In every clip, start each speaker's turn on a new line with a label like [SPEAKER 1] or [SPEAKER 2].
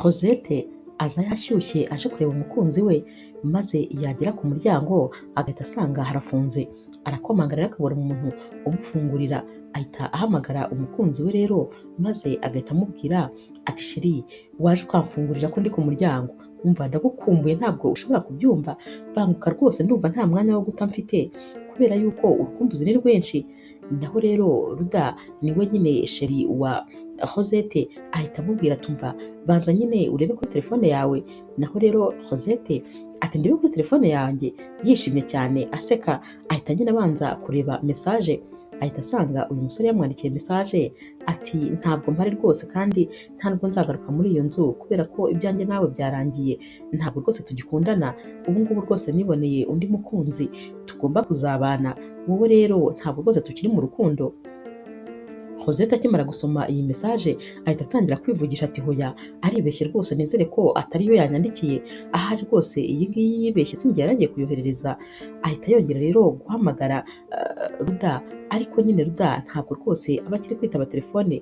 [SPEAKER 1] Rosette aza yashyushye aje kureba umukunzi we, maze yagera ku muryango agahita asanga harafunze. Arakomanga rero akabura umuntu umufungurira, ahita ahamagara umukunzi we rero, maze agahita amubwira ati sheri, waje ukamfungurira ko ndi ku muryango? Umva ndagukumbuye ntabwo ushobora kubyumva, banguka rwose ndumva nta mwanya wo guta mfite, kubera yuko urukumbuzi ni rwinshi. Naho rero Ruda niwe nyine sheri wa Rosette ahita amubwira tumva banza nyine urebe kuri telefone yawe. Naho rero Rosette ati ndebe kuri telefone yanjye, yishimye cyane aseka, ahita nyine abanza kureba message, ahita asanga uyu musore yamwandikiye message ati ntabwo mpari rwose kandi nta nubwo nzagaruka muri iyo nzu kubera ko ibyanjye nawe byarangiye, ntabwo rwose tugikundana, ubu ngubu rwose niboneye undi mukunzi tugomba kuzabana, wowe rero ntabwo rwose tukiri mu rukundo. Rosette akimara gusoma iyi message ahita atangira kwivugisha ati hoya, aribeshye rwose, nizere ko atari yo yanyandikiye, ahari rwose iyi ngiyi yibeshye sinjye yaragiye kuyoherereza. Ahita yongera rero guhamagara Ruda, ariko nyine Ruda ntabwo rwose aba akiri kwitaba telefone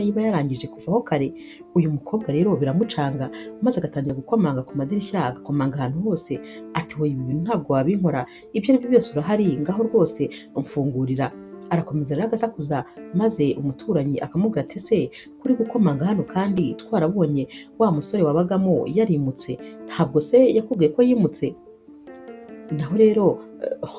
[SPEAKER 1] yiba yarangije kuvaho kare. Uyu mukobwa rero biramucanga, maze agatangira gukomanga ku madirishya, agakomanga ahantu hose ati hoya, ibi bintu ntabwo wabinkora, ibyo ari byo byose urahari, ngaho rwose umfungurira. Arakomeza rero agasakuza, maze umuturanyi akamubwira ati ese kuri gukomanga hano kandi twarabonye wa musore wabagamo yarimutse, ntabwo se yakubwiye ko yimutse? Naho rero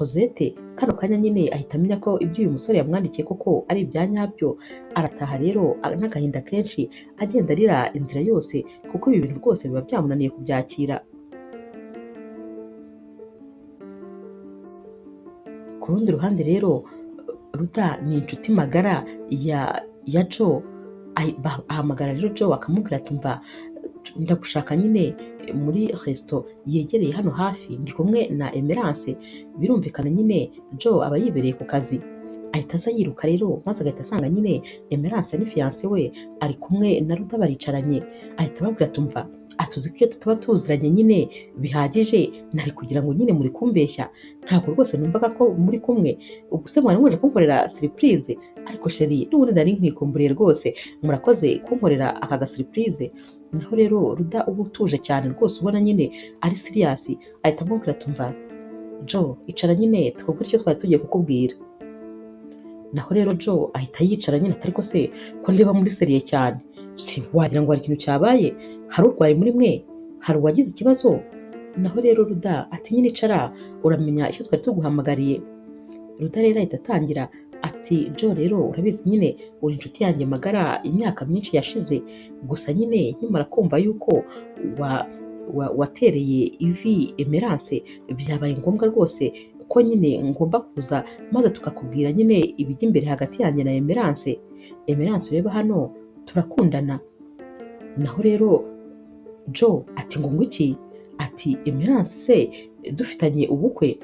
[SPEAKER 1] Rosette kano kanya nyine ahita amenya ko ibyo uyu musore yamwandikiye koko ari ibya nyabyo. Arataha rero n'agahinda kenshi agenda arira inzira yose, kuko ibi bintu rwose biba byamunaniye kubyakira. Ku rundi ruhande rero Ruda ni inshuti magara ya Joe, ahamagara rero Joe akamubwira ati mva ndagushaka nyine muri resto yegereye hano hafi, ndi kumwe na Emerance. Birumvikana nyine Joe aba yibereye ku kazi, ahita aza yiruka rero, maze agahita asanga nyine Emerance ni fiance we ari kumwe na Ruda baricaranye. Ahita ababwira ati mva atuzi ko iyo tutaba tuziranye nyine bihagije, nari kugira ngo nyine muri kumbeshya, ntabwo rwose numvaga ko muri kumwe, ubwo se mwari muje kunkorera surprise? Ariko sheri n'ubundi nari nkwikumburiye rwose, murakoze kunkorera aka ga surprise. Naho rero Ruda uba utuje cyane rwose ubona nyine ari serious, ahita amubwira ati mva Joe icara nyine twumve icyo twari tugiye kukubwira. Naho rero Joe ahita yicara nyine ati ariko se ko ndeba muri seriye cyane, si wagira ngo hari ikintu cyabaye, hari urwaye muri mwe, hari uwagize ikibazo? Naho rero Ruda ati nyine icara uramenya icyo twari tuguhamagariye. Ruda rero ahita atangira ati Joe rero urabizi nyine uri inshuti yanjye magara imyaka myinshi yashize, gusa nyine nkimara kumva yuko watereye ivi Emerance, byabaye ngombwa rwose ko nyine ngomba kuza maze tukakubwira nyine ibijya imbere hagati yanjye na Emerance. Emerance ureba hano turakundana. Naho rero Joe ati ngo ngwiki? Ati Emerance se dufitanye ubukwe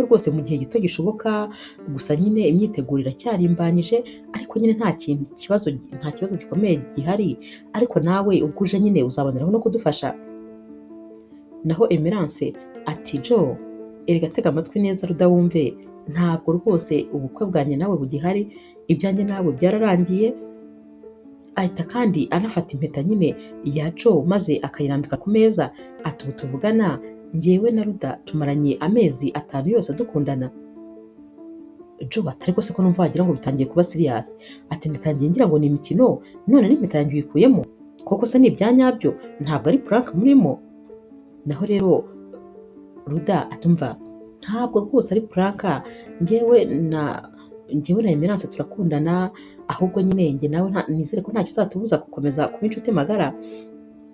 [SPEAKER 1] rwose mu gihe gito gishoboka, gusa nyine imyiteguro iracyarimbanyije, ariko nyine nta kibazo gikomeye gihari, ariko nawe ubwo uje nyine uzaboneraho no kudufasha. Naho Emerance ati Joe erega tega amatwi neza Ruda wumve, ntabwo rwose ubukwe bwanjye nawe bugihari, ibyanjye nawe byararangiye. Ahita kandi anafata impeta nyine ya Joe maze akayirambika ku meza ati ubu tuvugana njyewe na Ruda tumaranye amezi 5 yose dukundana. Joe ati ariko se ko numva wagira ngo bitangiye kuba serious? Ati ndatangiye ngira ngo ni imikino, none n'impeta yanjye uyikuyemo koko? Se ni ibya nyabyo, ntabwo ari prank murimo? Naho rero Ruda atumva ntabwo rwose ari prank, njyewe na Emerance turakundana, ahubwo nyine njye nawe nizere ko nta kizatubuza gukomeza kuba inshuti magara.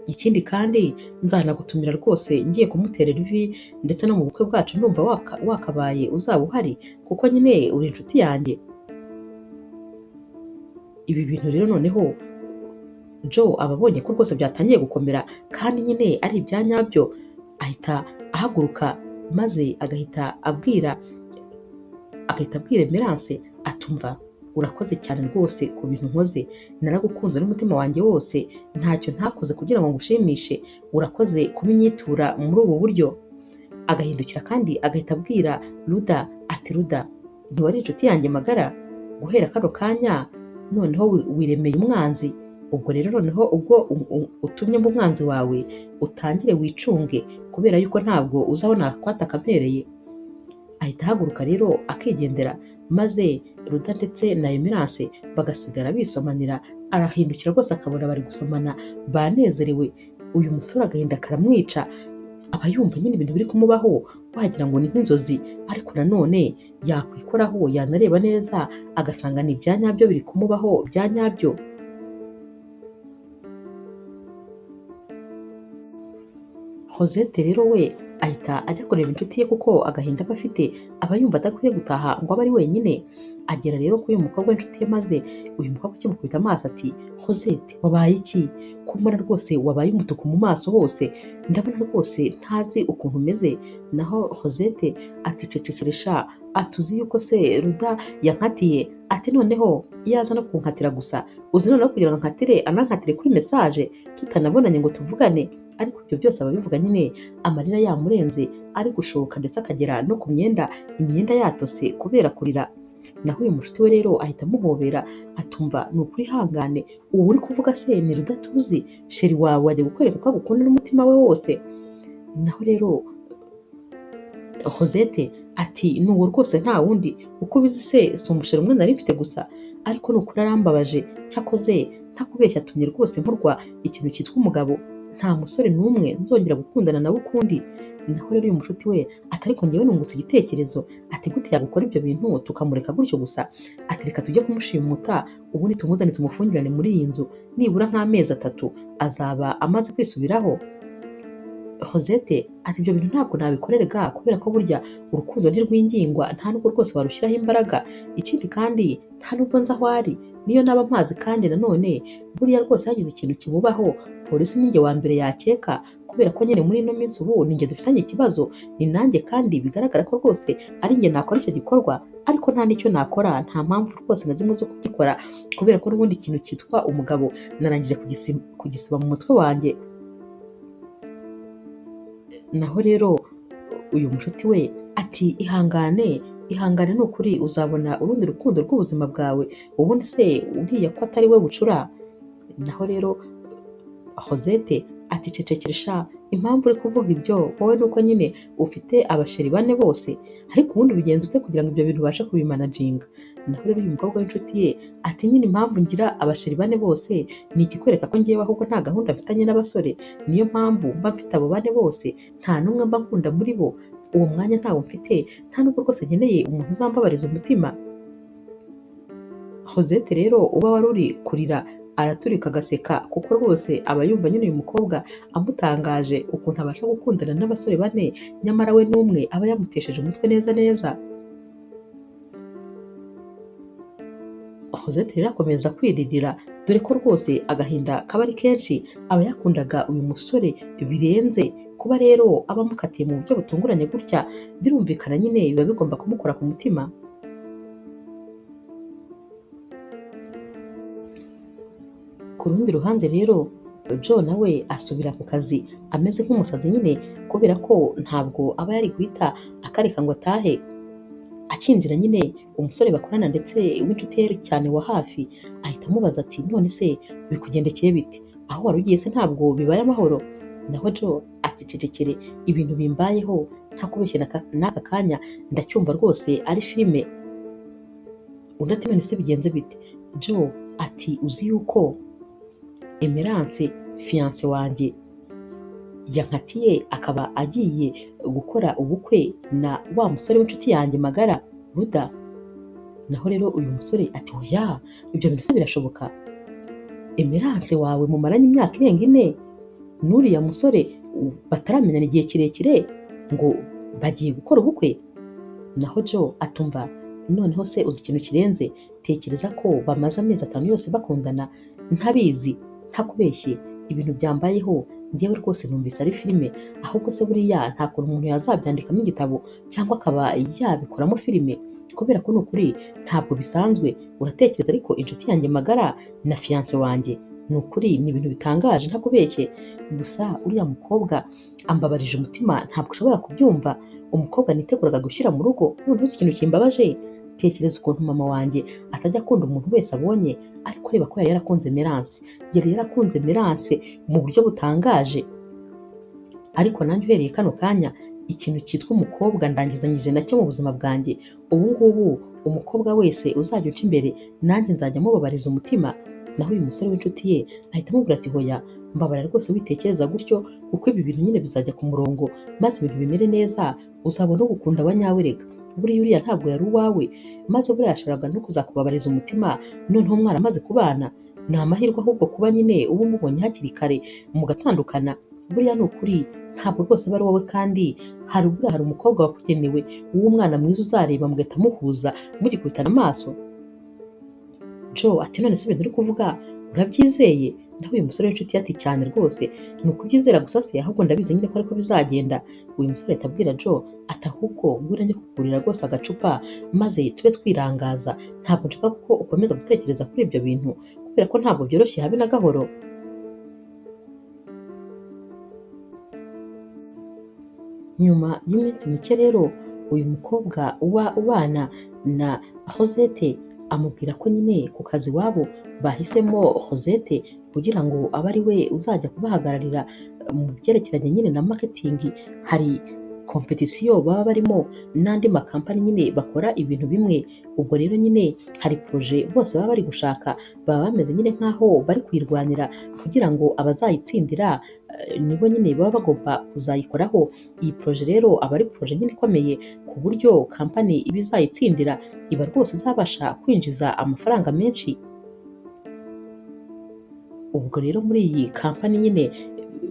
[SPEAKER 1] Ikindi kandi nzanagutumira rwose ngiye kumuterera ivi, ndetse no mu bukwe bwacu ndumva wakabaye uzaba uhari, kuko nyine uri inshuti yanjye. Ibi bintu rero noneho Joe aba abonye ko rwose byatangiye gukomera kandi nyine ari ibya nyabyo, ahita ahaguruka maze agahita abwira Emerance atumva urakoze cyane rwose ku bintu nkoze, naragukunze n'umutima wanjye wose, ntacyo ntakoze kugira ngo ngushimishe, urakoze kubinyitura muri ubu buryo. Agahindukira kandi agahita abwira Ruda ati Ruda ntiwari inshuti yanjye magara, guhera kano kanya noneho wiremeye umwanzi, ubwo rero noneho ubwo utumye mu umwanzi wawe utangire wicunge kubera yuko ntabwo uzabona akwataka mpereye. Ahita ahaguruka rero akigendera, maze Ruda ndetse na Emerance bagasigara bisomanira, arahindukira rwose akabona bari gusomana banezerewe. Uyu musore agahinda karamwica, aba yumva nyine ibintu biri kumubaho wagira ngo ni nk'inzozi, ariko nanone yakwikoraho yanareba neza agasanga ni ibya nyabyo biri kumubaho bya nyabyo. Rosette rero we ahita ajya kureba inshuti ye kuko agahinda aba afite aba yumva adakwiye gutaha ngo abe ari wenyine. Agera rero kuri uyu mukobwa w'inshuti ye, maze uyu mukobwa ukimukubita amaso ati Rosette wabaye iki? Ko mbona rwose wabaye umutuku mu maso hose, ndabona rwose ntazi ukuntu umeze. Naho Rosette ati cecekesha, atuzi yuko se Ruda yankatiye, ati noneho iyo aza no kunkatira gusa uzi noneho kugira ngo nkatire anankatire kuri message tutanabonanye ngo tuvugane. Ariko ibyo byose ababivuga nyine amarira yamurenze ari gushoka ndetse akagera no ku imyenda yatose kubera kurira. Naho uyu mushuti we rero ahita amuhobera, atumva ni ukuri hangane, ubu uri kuvuga se ni Ruda tuzi, sheri wawe wajya gukwereka ko agukunda n'umutima we wose. Naho rero Rosette ati n'uwo rwose nta wundi, uko ubizi se si umusheri umwe nari mfite gusa, ariko ni ukuri arambabaje, cyakoze ntakubeshya atumye rwose nkorwa ikintu cyitwa umugabo, nta musore n'umwe nzongera gukundana nawe ukundi. Naho rero uyu mushuti we ati ariko njyewe nungutse igitekerezo, ati gute yagukora ibyo bintu tukamureka gutyo gusa, ati reka tujye kumushimuta ubundi tumuzane tumufungirane muri iyi nzu, nibura nk'amezi 3 azaba amaze kwisubiraho. Rosette ati ibyo bintu ntabwo nabikorerega kubera ko burya urukundo ntirwingingwa, nta nubwo rwose warushyiraho imbaraga, ikindi kandi nta nubwo nzi aho ari, niyo naba mpazi kandi nanone buriya rwose hagize ikintu kimubaho polisi ninjye wa mbere yakeka, kubera ko nyine muri ino minsi ubu ninjye dufitanye ikibazo, ni nanjye kandi bigaragara ko rwose ari njye nakora icyo gikorwa, ariko nta n'icyo nakora, nta mpamvu rwose na zimwe zo kugikora, kubera ko n'ubundi ikintu cyitwa umugabo narangije kugisiba mu mutwe wanjye. Naho rero uyu mushuti we ati ihangane ni ukuri uzabona urundi rukundo rw'ubuzima bwawe, ubundi se uriya ko atari we bucura. Naho rero Rosette ati cecekesha, impamvu uri kuvuga ibyo wowe nuko nyine ufite abasheri 4 bose, ariko ubundi ubigenza ute kugira ngo ibyo bintu ubashe kubimanaginga. Naho rero uyu mukobwa w'inshuti ye ati nyine impamvu ngira abasheri 4 bose ni ikikwereka ko ngewe ahubwo nta gahunda mfitanye n'abasore, niyo mpamvu mba mfite abo 4 bose nta n'umwe mba nkunda muri bo, uwo mwanya ntawo mfite, nta nubwo rwose nkeneye umuntu uzambabariza umutima. Rosette rero uba wari uri kurira araturika agaseka kuko rwose aba yumva nyine uyu mukobwa amutangaje ukuntu abasha gukundana n'abasore 4 nyamara we n'umwe aba yamutesheje umutwe neza neza. Rosette rero akomeza kwiririra, dore ko rwose agahinda kaba ari kenshi, aba yakundaga uyu musore birenze, kuba rero aba amukatiye mu buryo butunguranye gutya birumvikana nyine biba bigomba kumukora ku mutima. Ku rundi ruhande rero Joe nawe asubira ku kazi ameze nk'umusazi nyine, kubera ko ntabwo aba yari guhita akareka ngo atahe. Akinjira nyine umusore bakorana ndetse w'inshuti ye cyane wa hafi ahita amubaza ati none se bikugendekeye bite, aho wari ugiye se ntabwo bibaye amahoro? Naho Joe ati cecekere, ibintu bimbayeho ntakubeshye n'aka kanya ndacyumva rwose ari filime. Undi ati none se bigenze bite? Joe ati uzi yuko Emerance fiance wanjye yankatiye akaba agiye gukora ubukwe na wa musore w'inshuti yanjye magara Ruda. Naho rero uyu musore ati oya, ibyo bintu se birashoboka? Emerance wawe mumaranye imyaka irenga 4 n'uriya musore bataramenyana igihe kirekire ngo bagiye gukora ubukwe? Naho Joe atumva noneho se uzi ikintu kirenze, tekereza ko bamaze amezi 5 yose bakundana ntabizi, ntakubeshye ibintu byambayeho njyewe rwose numvise ari filime, ahubwo se buriya nta kuntu umuntu yazabyandikamo igitabo cyangwa akaba yabikoramo filime, kubera ko n'ukuri ntabwo bisanzwe. Uratekereza ariko inshuti yanjye magara na fiance wanjye, n'ukuri ni ibintu bitangaje ntakubeshye. Gusa uriya mukobwa ambabarije umutima, ntabwo ushobora kubyumva. Umukobwa niteguraga gushyira mu rugo, noneho ikintu kimbabaje tekereza ukuntu mama wanjye atajya akunda umuntu wese abonye, ariko reba ko yari yarakunze Merance, yari yarakunze Merance mu buryo butangaje. Ariko nanjye uhereye kano kanya ikintu cyitwa umukobwa ndangizanyije nacyo mu buzima bwanjye. Ubu ngubu umukobwa wese uzajya uca imbere nanjye nzajya mubabariza umutima. Naho uyu musore w'inshuti ye ahita amubwira ati hoya, mbabarira rwose witekereza gutyo, kuko ibi bintu nyine bizajya ku murongo maze ibintu bimere neza, uzabona ugukunda wa nyawe rega. Buriya uriya ntabwo yari uwawe, maze buriya yashoboraga no kuzakubabariza umutima noneho mwaramaze kubana. Ni amahirwe ahubwo kuba nyine uba umubonye hakiri kare mugatandukana. Buriya ni ukuri ntabwo rwose aba ari wowe, kandi hari umukobwa wakugenewe w'umwana mwiza uzareba mugahita muhuza mugikubitana amaso. Joe ati none se ibintu uri kuvuga urabyizeye? Naho uyu musore w'inshuti ye ati cyane rwose, ni ukubyizera gusa se, ahubwo ndabizi nyine ko ariko bizagenda. Uyu musore ahita abwira Joe ati ahubwo ngwira njye kukugurira rwose agacupa maze tube twirangaza. Ntabwo nshaka ko ukomeza gutekereza kuri ibyo bintu, kubera ko ntabwo byoroshye habe na gahoro. Nyuma y'iminsi mike rero uyu mukobwa uba ubana na Rosette amubwira ko nyine ku kazi iwabo bahisemo Rosette kugira ngo abe ari we uzajya kubahagararira mu byerekeranye nyine na marketing. Hari kompetisiyo baba barimo n'andi makampani nyine bakora ibintu bimwe. Ubwo rero nyine hari proje bose baba bari gushaka, baba bameze nyine nk'aho bari kuyirwanira kugira ngo abazayitsindira nibo nyine baba bagomba kuzayikoraho. Iyi proje rero aba ari proje nyine ikomeye ku buryo kampani iba izayitsindira iba rwose izabasha kwinjiza amafaranga menshi. Ubwo rero muri iyi kampani nyine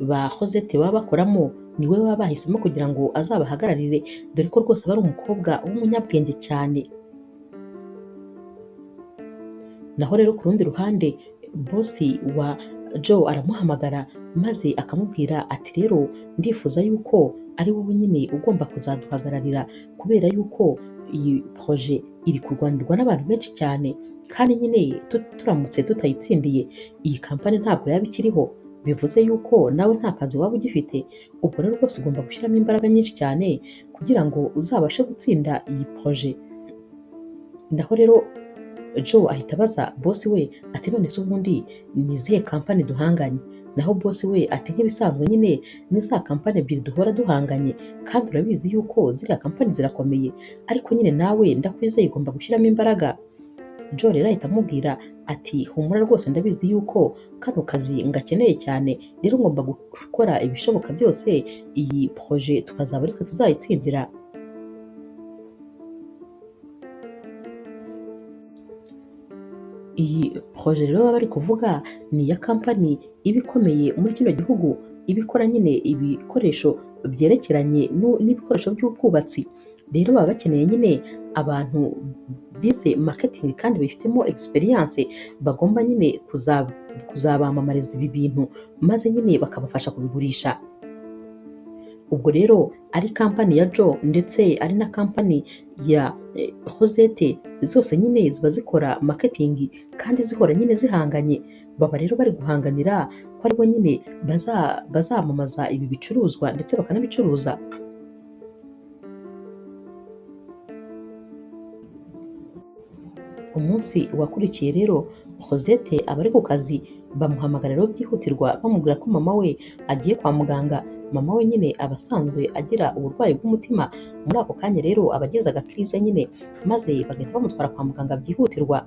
[SPEAKER 1] ba Rosette baba bakoramo niwe baba bahisemo kugira ngo azabahagararire, dore ko rwose aba ari umukobwa w'umunyabwenge cyane. Naho rero ku rundi ruhande bosi wa Joe aramuhamagara maze akamubwira ati rero ndifuza yuko ari wowe nyine ugomba kuzaduhagararira, kubera yuko iyi proje iri kurwanirwa n'abantu benshi cyane, kandi nyine turamutse tutayitsindiye iyi kampani ntabwo yaba ikiriho, bivuze yuko nawe nta kazi waba ugifite. Ubwo rero rwose ugomba gushyiramo imbaraga nyinshi cyane kugira ngo uzabashe gutsinda iyi proje. Naho rero Joe ahita abaza bosi we ati none se ubundi ni izihe kampani duhanganye? Naho bosi we ati nk'ibisanzwe nyine ni za kampani ebyiri duhora duhanganye, kandi urabizi yuko ziriya kampani zirakomeye, ariko nyine nawe ndakwizeye ugomba gushyiramo imbaraga. Joe rero ahita amubwira ati humura rwose ndabizi yuko kano kazi ngakeneye cyane, rero ngomba gukora ibishoboka byose iyi proje tukazaba ari twe tuzayitsindira. Iyi proje rero baba bari kuvuga ni iya kampani iba ikomeye muri kino gihugu, iba ikora nyine ibikoresho byerekeranye n'ibikoresho by'ubwubatsi. Rero baba bakeneye nyine abantu bize marketing kandi bifitemo experience, bagomba nyine kuzabamamariza ibi bintu maze nyine bakabafasha kubigurisha. Ubwo rero ari kampani ya Joe ndetse ari na kampani ya Rosette, zose nyine ziba zikora marketing kandi zihora nyine zihanganye. Baba rero bari guhanganira ko aribo nyine bazamamaza ibi bicuruzwa ndetse bakanabicuruza. Umunsi wakurikiye rero Rosette aba ari ku kazi, bamuhamagara rero byihutirwa bamubwira ko mama we agiye kwa muganga. Mama we nyine aba asanzwe agira uburwayi bw'umutima, muri ako kanya rero aba agize agakirize nyine maze bagahita bamutwara kwa muganga byihutirwa.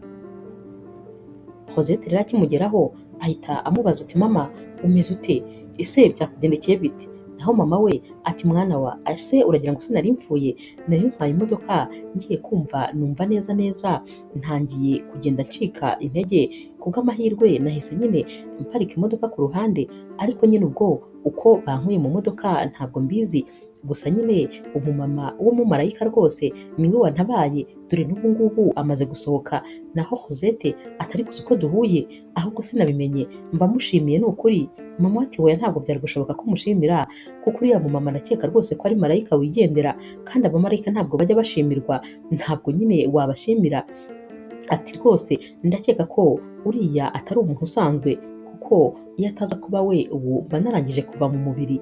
[SPEAKER 1] Rosette rero akimugeraho ahita amubaza ati mama umeze ute, ese byakugendekeye bite? Naho mama we ati mwana wa ese uragira ngo sinari mpfuye, nari ntwaye imodoka ngiye kumva numva neza neza ntangiye kugenda ncika intege, kubw'amahirwe nahise nyine mparika imodoka ku ruhande, ariko nyine ubwo uko bankuye mu modoka ntabwo mbizi, gusa nyine umumama w'umumarayika rwose niwe wantabaye, dore n'ubu ngubu amaze gusohoka. Naho Rosette atari kuzi ko duhuye, ahubwo sinabimenye, mba mushimiye ni ukuri. Mama ati oya ntabwo byari gushoboka ko mushimira, kuko uriya mumama nakeka rwose ko ari marayika wigendera, kandi abamarayika ntabwo bajya bashimirwa, ntabwo nyine wabashimira. Ati rwose ndakeka ko uriya atari umuntu usanzwe, kuko iyo ataza kuba we ubu mba narangije kuva mu mubiri.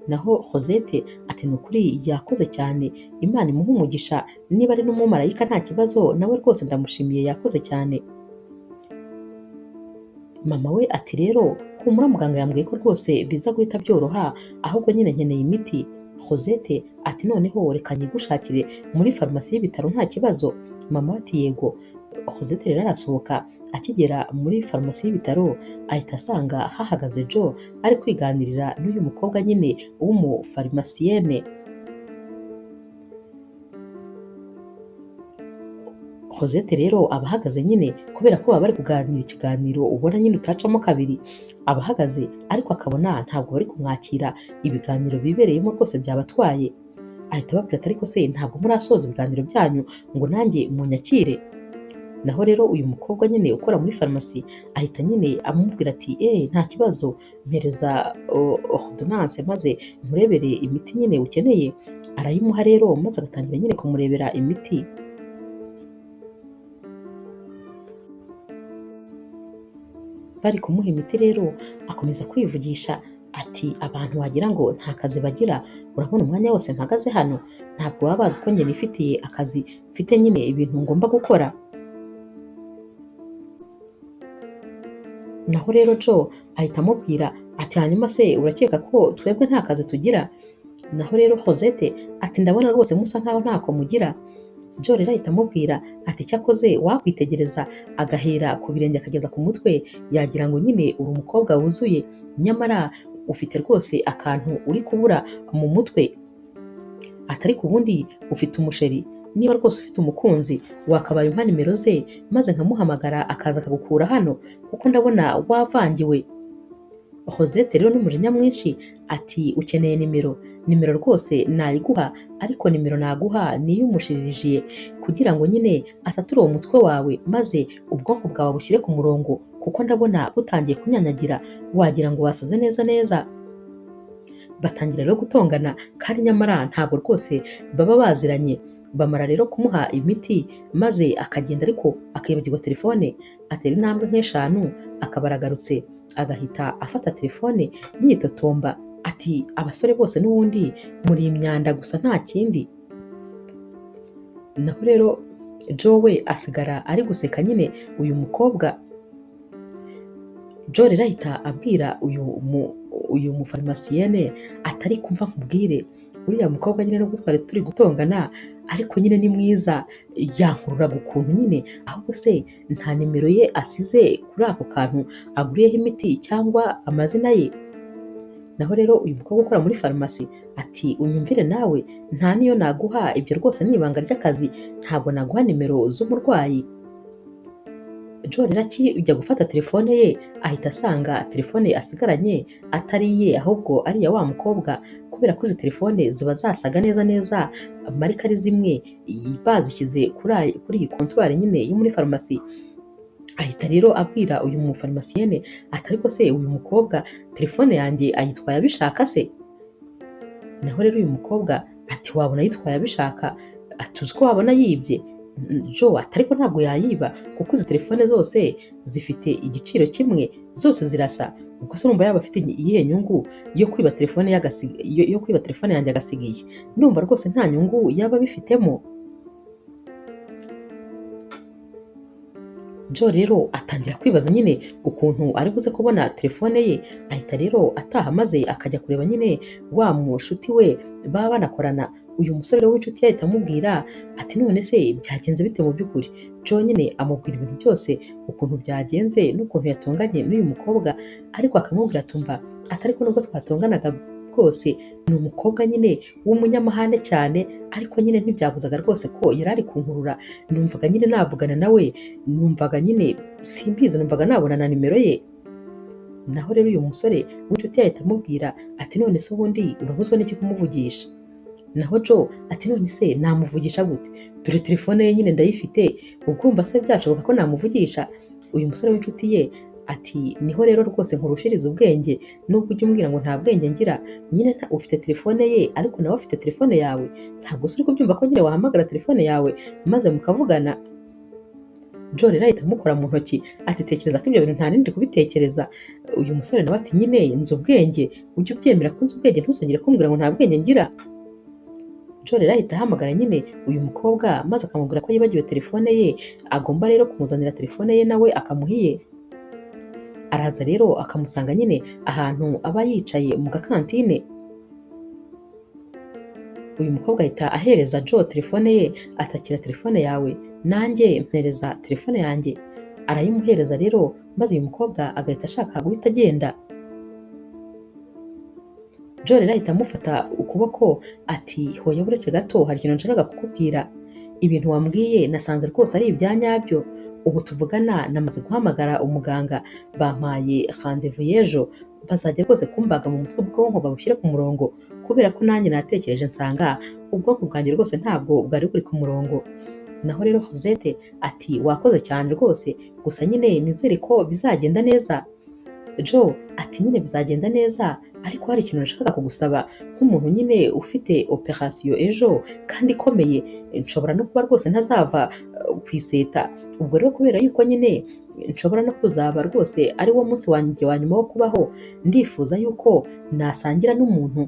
[SPEAKER 1] naho Rosette ati ni ukuri yakoze cyane, Imana imuhe umugisha, niba ari n'umumarayika nta kibazo, nawe rwose ndamushimiye yakoze cyane. Mama we ati rero humura, muganga yambwiye ko rwose biza guhita byoroha, ahubwo nyine nkeneye imiti. Rosette ati noneho reka nyigushakire muri farumasi y'ibitaro nta kibazo. Mama we ati yego. Rosette rero arasohoka, akigera muri farumasi y'ibitaro ahita asanga hahagaze Joe ari kwiganirira n'uyu mukobwa nyine w'umufarmasiyene. Rosette rero aba ahagaze nyine kubera ko baba bari kuganira ikiganiro ubona nyine utacamo kabiri, aba ahagaze ariko akabona ntabwo bari kumwakira, ibiganiro bibereyemo rwose byabatwaye. Ahita ababwira ati ariko se ntabwo murasoza ibiganiro byanyu ngo nanjye munyakire? Naho rero uyu mukobwa nyine ukora muri farumasi ahita nyine amubwira ati nta kibazo, mpereza ordonnance maze nkurebere imiti nyine ukeneye. Arayimuha rero maze agatangira nyine kumurebera imiti. Bari kumuha imiti rero akomeza kwivugisha ati abantu wagira ngo nta kazi bagira, urabona umwanya wose mpagaze hano, ntabwo baba bazi ko njye nifitiye akazi, mfite nyine ibintu ngomba gukora. Naho rero Joe ahita amubwira ati hanyuma se urakeka ko twebwe nta kazi tugira? Naho rero Rosette ati ndabona rwose musa nkaho ntako mugira. Joe rero ahita amubwira ati cyakoze wakwitegereza agahera ku birenge akageza ku mutwe, yagira ngo nyine uri umukobwa wuzuye, nyamara ufite rwose akantu uri kubura mu mutwe. Atari ku bundi ufite umusheri, niba rwose ufite umukunzi wakabaye umpa nimero ze maze nkamuhamagara akaza akagukura hano, kuko ndabona wavangiwe. Rosette rero n'umujinya mwinshi ati ukeneye nimero rwose nayiguha, ariko nimero naguha ni iy'umushiririjiye kugira ngo nyine asature uwo mutwe wawe maze ubwonko bwawe bushyire ku murongo, kuko ndabona butangiye kunyanyagira wagira ngo wasaze neza neza. Batangira rero gutongana kandi nyamara ntabwo rwose baba baziranye. Bamara rero kumuha imiti maze akagenda ariko akibagirwa telefone, atera intambwe nk'eshanu akaba aragarutse, agahita afata telefone yitotomba ati abasore bose n'ubundi muri imyanda gusa nta kindi. Naho rero Joe we asigara ari guseka nyine uyu mukobwa. Joe rero ahita abwira uyu mufarmasiyene atari kumva nkubwire, uriya mukobwa nyine nubwo twari turi gutongana ariko nyine ni mwiza, yankururaga ukuntu nyine, ahubwo se nta nimero ye asize kuri ako kantu aguriyeho imiti cyangwa amazina ye? Naho rero uyu mukobwa ukora muri farumasi ati unyumvire nawe, nta niyo naguha, ibyo rwose ni ibanga ry'akazi, ntabwo naguha nimero z'umurwayi. Joe rero akijya gufata telefone ye ahita asanga telefone asigaranye atari iye ahubwo ari iya wa mukobwa, kubera ko izi telefone ziba zasaga neza neza marika ari zimwe bazishyize kuri iyi kontwari nyine yo muri farumasi. Ahita rero abwira uyu mufarmasiyene ati ariko se uyu mukobwa telefone yanjye ayitwaye abishaka se? Naho rero uyu mukobwa ati wabona ayitwaye abishaka, atuzi ko wabona yibye? Joe ati ariko ntabwo yayiba kuko izi telefone zose zifite igiciro kimwe, zose zirasa, ubwo se urumva yaba afite iyihe nyungu yo kwiba telefone yanjye agasigiye? Ndumva rwose nta nyungu yaba abifitemo. Joe rero atangira kwibaza nyine ukuntu ari buze kubona telefone ye, ahita rero ataha maze akajya kureba nyine wa mushuti we baba banakorana. Uyu musore w'inshuti yahita amubwira ati none se byagenze bite mu by'ukuri? Joe nyine amubwira ibintu byose ukuntu byagenze n'ukuntu yatonganye n'uyu mukobwa, ariko akamubwira atumva atari ko nubwo twatonganaga bwose ni umukobwa nyine w'umunyamahane cyane, ariko nyine ntibyabuzaga rwose ko yari ari kunkurura, numvaga nyine navugana nawe, numvaga nyine simbizi, numvaga nabona na nimero ye. Naho rero uyu musore w'inshuti yahita amubwira ati none se ubundi urabuzwa n'iki kumuvugisha? Naho Joe ati none se namuvugisha gute? Dore telefone ye nyine ndayifite, ubwo urumva se byashoboka ko namuvugisha? Uyu musore w'inshuti ye ati niho rero rwose nkurushiriza ubwenge, nubwo ujya umbwira ngo nta bwenge ngira, nyine ufite telefone ye ariko nawe afite telefone yawe, ntabwo uri kubyumva ko nyine wahamagara telefone yawe maze mukavugana? Joe rero ahita amukora mu ntoki ati tekereza ko ibyo bintu nta nindi kubitekereza. Uyu musore nawe ati nyine nzi ubwenge, ujye ubyemera ko nzi ubwenge ntuzongere kumbwira ngo nta bwenge ngira. Joe rero ahita ahamagara nyine uyu mukobwa maze akamubwira ko yibagiwe telefone ye, agomba rero kumuzanira telefone ye nawe akamuha iye. Araza rero akamusanga nyine ahantu aba yicaye mu gakantine. Uyu mukobwa ahita ahereza Joe telefone ye, atakira telefone yawe, nanjye mpereza telefone yanjye. Arayimuhereza rero maze uyu mukobwa agahita ashaka guhita agenda. Joe rero ahita amufata ukuboko ati hoya buretse gato hari ikintu nshakaga kukubwira. Ibintu wambwiye nasanze rwose ari ibya nyabyo. Ubu tuvugana namaze guhamagara umuganga, bampaye rendez-vous y'ejo, bazajya rwose kumbaga mu mutwe bwonko babushyire ku murongo, kubera ko nanjye natekereje nsanga ubwonko bwanjye rwose ntabwo bwari buri ku murongo. Naho rero Rosette ati wakoze cyane rwose, gusa nyine nizere ko bizagenda neza. Joe ati nyine bizagenda neza, ariko hari ikintu nashakaga kugusaba nk'umuntu nyine ufite operation ejo kandi ikomeye, nshobora no kuba rwose ntazava ku iseta. Ubwo rero kubera yuko nyine nshobora no kuzaba rwose ari wo munsi wanjye wa nyuma wo kubaho, ndifuza yuko nasangira n'umuntu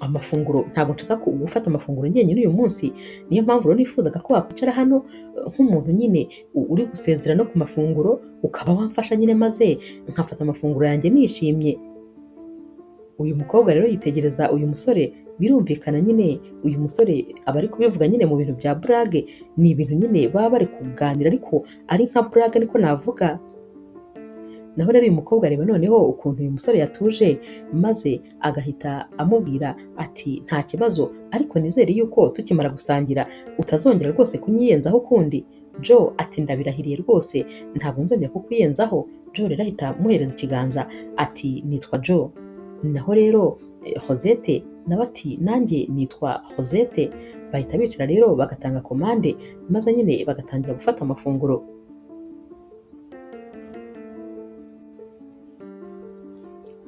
[SPEAKER 1] amafunguro. Ntabwo nshaka gufata amafunguro njyenyine uyu munsi, niyo mpamvu rero nifuzaga ko wakwicara hano nk'umuntu nyine uri gusezera no ku mafunguro, ukaba wamfasha nyine maze nkafata amafunguro yanjye nishimye. Uyu mukobwa rero yitegereza uyu musore, birumvikana nyine uyu musore aba ari kubivuga nyine mu bintu bya burage, ni ibintu nyine baba bari kuganira ariko ari nka burage niko navuga. Naho rero uyu mukobwa areba noneho ukuntu uyu musore yatuje, maze agahita amubwira ati nta kibazo, ariko nizere yuko tukimara gusangira utazongera rwose kunyiyenzaho ukundi. Joe ati ndabirahiriye rwose ntabwo nzongera kukwiyenzaho. Joe rero ahita amuhereza ikiganza ati nitwa Joe. Naho rero Rosette nawe ati nanjye nitwa Rosette. Bahita bicara rero bagatanga komande, maze nyine bagatangira gufata amafunguro.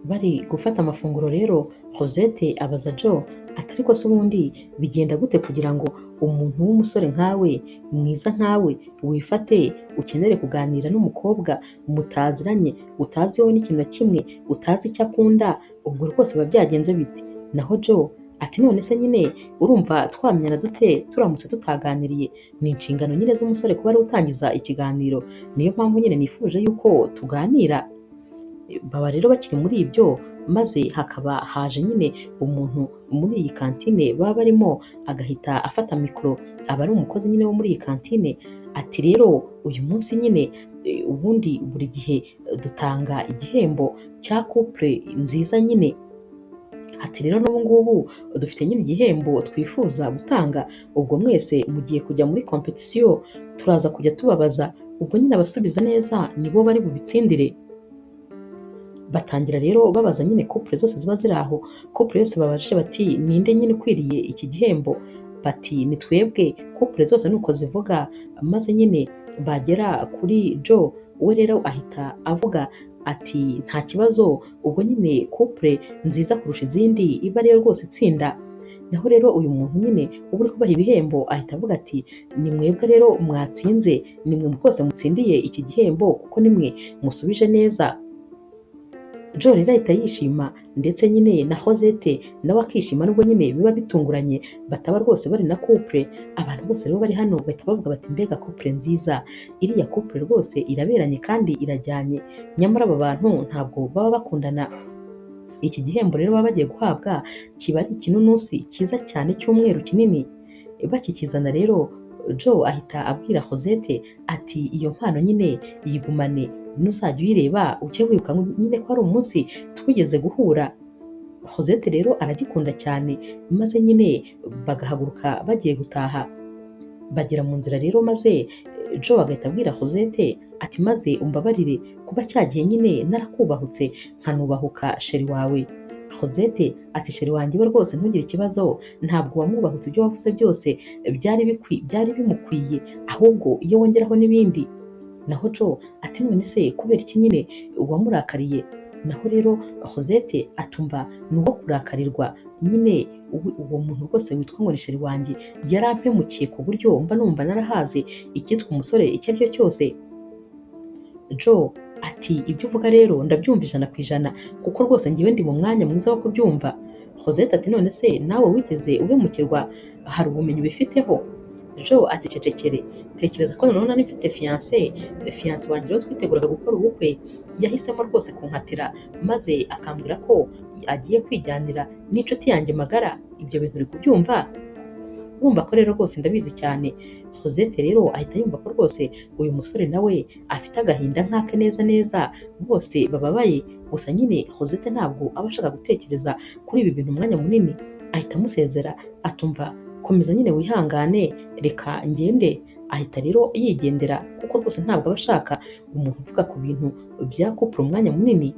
[SPEAKER 1] Bari gufata amafunguro rero Rosette abaza Joe ati ariko se ubundi bigenda gute kugira ngo umuntu w'umusore nkawe, mwiza nkawe, wifate ukenere kuganira n'umukobwa mutaziranye, utaziho n'ikintu na kimwe, utazi icyo akunda, ubwo rwose biba byagenze bite? Naho Joe ati none se nyine urumva twamenyana dute turamutse tutaganiriye? Ni inshingano nyine z'umusore kuba ari utangiza ikiganiro, niyo mpamvu nyine nifuje yuko tuganira. Baba rero bakiri muri ibyo, maze hakaba haje nyine umuntu muri iyi kantine baba barimo, agahita afata mikoro, aba ari umukozi nyine wo muri iyi kantine. Ati rero uyu munsi nyine ubundi buri gihe dutanga igihembo cya couple nziza nyine. Ati rero n'ubu ngubu dufite nyine igihembo twifuza gutanga, ubwo mwese mugiye kujya muri competition, turaza kujya tubabaza, ubwo nyine abasubiza neza nibo bari bubitsindire. Batangira rero babaza nyine couple zose ziba ziri aho, couple yose babajije bati ninde nyine ukwiriye iki gihembo? Bati ni twebwe. Couple zose nuko zivuga, maze nyine bagera kuri Joe, we rero ahita avuga ati nta kibazo, ubwo nyine couple nziza kurusha izindi iba ariyo rwose itsinda. Naho rero uyu muntu nyine uba uri kubaha ibihembo ahita avuga ati ni mwebwe rero mwatsinze, ni mwe rwose mutsindiye iki gihembo kuko ni mwe musubije neza. Joe rero ahita yishima, ndetse nyine na Rosette nawe akishima, nubwo nyine biba bitunguranye bataba rwose bari na couple. Abantu bose rero bari hano bahita bavuga bati mbega couple nziza, iriya couple rwose iraberanye kandi irajyanye, nyamara aba bantu ntabwo baba bakundana. Iki gihembo rero baba bagiye guhabwa kiba ari ikinunusi cyiza cyane cy'umweru kinini. Bakikizana rero Joe ahita abwira Rosette ati iyo mpano nyine yigumane, nuzajya uyireba ujye wibuka nyine ko ari umunsi twigeze guhura. Rosette rero aragikunda cyane, maze nyine bagahaguruka bagiye gutaha. Bagera mu nzira rero, maze Joe agahita abwira Rosette ati maze umbabarire kuba cyagiye nyine narakubahutse nkanubahuka sheri wawe. Rosette ati sheri wanjye we rwose ntugire ikibazo, ntabwo wamwubahutse, ibyo wavuze byose byari bimukwiye, ahubwo iyo wongeraho n'ibindi. Naho Joe ati none se kubera iki nyine wamurakariye? naho rero Rosette atumva ni uwo kurakarirwa nyine uwo muntu rwose witwa ngo ni sheri wanjye yarampemukiye ku buryo mba numva narahaze icyitwa umusore icyo ari cyo cyose. Joe ati ibyo uvuga rero ndabyumva ijana ku ijana kuko rwose ngewe ndi mu mwanya mwiza wo kubyumva. Rosette ati none se nawe wigeze uhemukirwa, hari ubumenyi ubifiteho? Joe ati cecekere, tekereza ko noneho nari mfite fiyanse wanjye rero twiteguraga gukora ubukwe yahisemo rwose kunkatira maze akambwira ko agiye kwijyanira n'inshuti yanjye magara. Ibyo bintu uri kubyumva? Urumva ko rero rwose ndabizi cyane. Rosette rero ahita yumva ko rwose uyu musore nawe afite agahinda nk'ake neza neza, bose bababaye. Gusa nyine Rosette ntabwo aba ashaka gutekereza kuri ibi bintu umwanya munini, ahita amusezera atumva komeza nyine wihangane reka ngende. Ahita rero yigendera kuko rwose ntabwo aba ashaka umuntu uvuga ku bintu bya couple umwanya munini.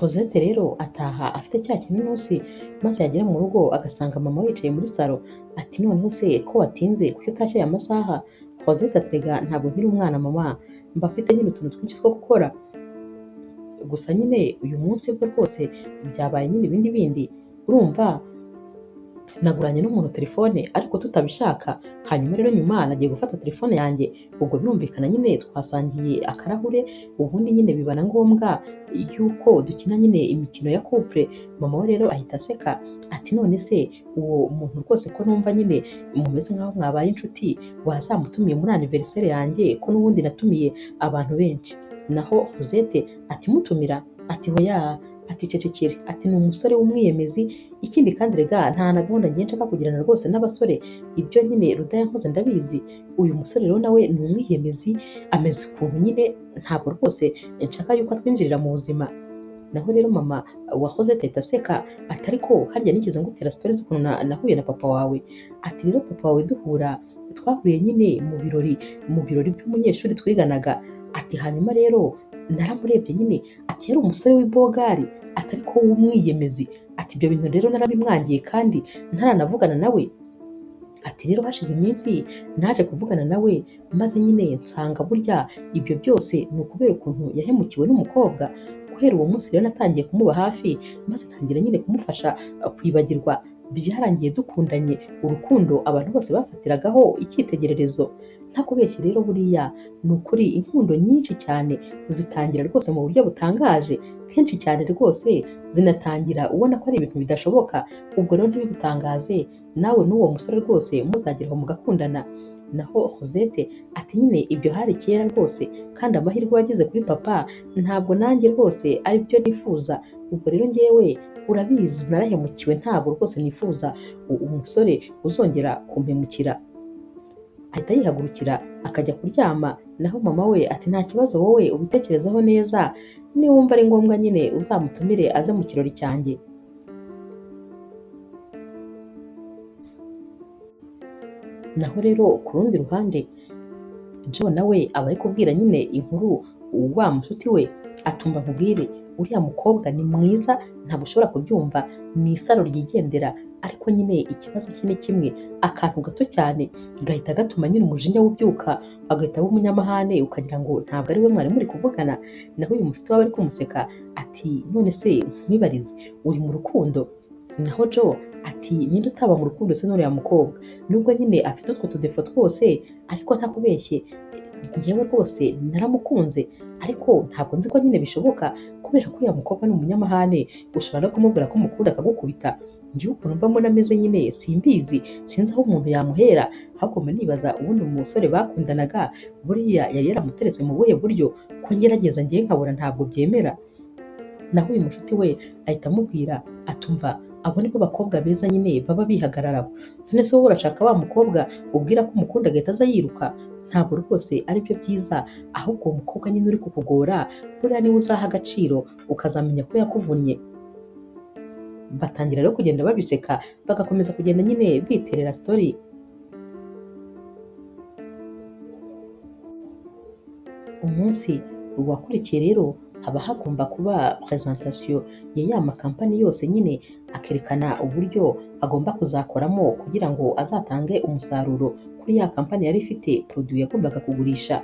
[SPEAKER 1] Rosette rero ataha afite cya kinusi maze yagera mu rugo agasanga mama yicaye muri salo. Ati noneho se ko watinze kuki utashye aya masaha? Rosette atega ntabwo nkiri umwana mama, mba mfite nyine utuntu twinshi two gukora, gusa nyine uyu munsi bwo rwose byabaye nyine ibindi bindi. Urumva naguranye n'umuntu telefone ariko tutabishaka, hanyuma rero nyuma nagiye gufata telefone yanjye, ubwo birumvikana nyine twasangiye akarahure, ubundi nyine biba na ngombwa yuko dukina nyine imikino ya couple. Mama we rero ahita aseka ati none se uwo muntu rwose ko numva nyine mumeze nk'aho mwabaye inshuti wazamutumiye muri anniversaire yanjye ko n'ubundi natumiye abantu benshi. Naho Rosette ati mutumira? Ati hoya, ati cecekere, ati ni umusore w'umwiyemezi, ikindi kandi rega nta na gahunda ngiye nshaka kugirana rwose n'abasore, ibyo nyine Ruda yankoze ndabizi. Uyu musore rero nawe ni umwiyemezi, ameze ukuntu nyine ntabwo rwose nshaka yuko atwinjirira mu buzima. Naho rero mama wa Rosette ahita aseka ati ariko harya nigeze ngutera story z'ukuntu nahuye na papa wawe? Ati rero papa wawe duhura twahuriye nyine mu birori by'umunyeshuri twiganaga. Ati hanyuma rero naramurebye nyine, ati yari umusore w'ibogari, ati ariko w'umwiyemezi. Ati ibyo bintu rero narabimwangiye kandi ntaranavugana nawe. Ati rero hashize iminsi naje kuvugana nawe maze nyine nsanga burya ibyo byose ni ukubera ukuntu yahemukiwe n'umukobwa. Guhera uwo munsi rero natangiye kumuba hafi maze ntangira nyine kumufasha kwibagirwa. Byarangiye dukundanye urukundo abantu bose bafatiragaho icyitegererezo. Ntakubeshye rero buriya ni ukuri inkundo nyinshi cyane zitangira rwose mu buryo butangaje, kenshi cyane rwose zinatangira ubona ko ari ibintu bidashoboka. Ubwo rero ntibigutangaze nawe n'uwo musore rwose muzageraho mugakundana. Naho Rosette ati nyine ibyo hari kera rwose kandi amahirwe wagize kuri papa ntabwo nanjye rwose ari byo nifuza. Ubwo rero ngewe urabizi narahemukiwe, ntabwo rwose nifuza umusore uzongera kumpemukira. Ahita yihagurukira akajya kuryama. Naho mama we ati nta kibazo wowe ubitekerezaho neza, niwumva ari ngombwa nyine uzamutumire aze mu kirori cyanjye. Naho rero ku rundi ruhande Joe nawe aba ari kubwira nyine inkuru wa mushuti we, atumva nkubwire uriya mukobwa ni mwiza ntabwo ushobora kubyumva, ni isaro ryigendera, ariko nyine ikibazo cye ni kimwe, akantu gato cyane gahita gatuma nyine umujinya w'ubyuka agahita aba umunyamahane ukagira ngo ntabwo ari we mwari muri kuvugana. Naho uyu mushuti waba ari kumuseka ati none se nkwibarize uri mu rukundo? Naho Joe ati ninde utaba mu rukundo se n'uriya mukobwa? Nubwo nyine afite utwo tudefo twose ariko ntakubeshye njyewe rwose naramukunze, ariko ntabwo nzi ko nyine bishoboka kubera ko uriya mukobwa ni umunyamahane, ushobora no kumubwira ko umukunda akagukubita. Njyewe ukuntu mba mbona ameze nyine simbizi, sinzi aho umuntu yamuhera, ahubwo mba nibaza ubundi umusore bakundanaga buriya yari yaramuteretse mu buhe buryo ko ngerageza ngewe nkabura ntabwo byemera. Naho uyu mushuti we ahita amubwira atumva abo nibo bakobwa beza nyine baba bihagararaho. None se wowe urashaka wa mukobwa ubwira ko umukunda agahita aza yiruka? Ntabwo rwose ari byo byiza, ahubwo uwo mukobwa nyine uri kukugora buriya niwe uzaha agaciro ukazamenya ko yakuvunnye. Batangira rero kugenda babiseka bagakomeza kugenda nyine biterera story. Umunsi wakurikiye rero haba hagomba kuba presentation ya ya makampani yose nyine, akerekana uburyo agomba kuzakoramo kugira ngo azatange umusaruro kuri ya kampani yari ifite produit yagombaga kugurisha.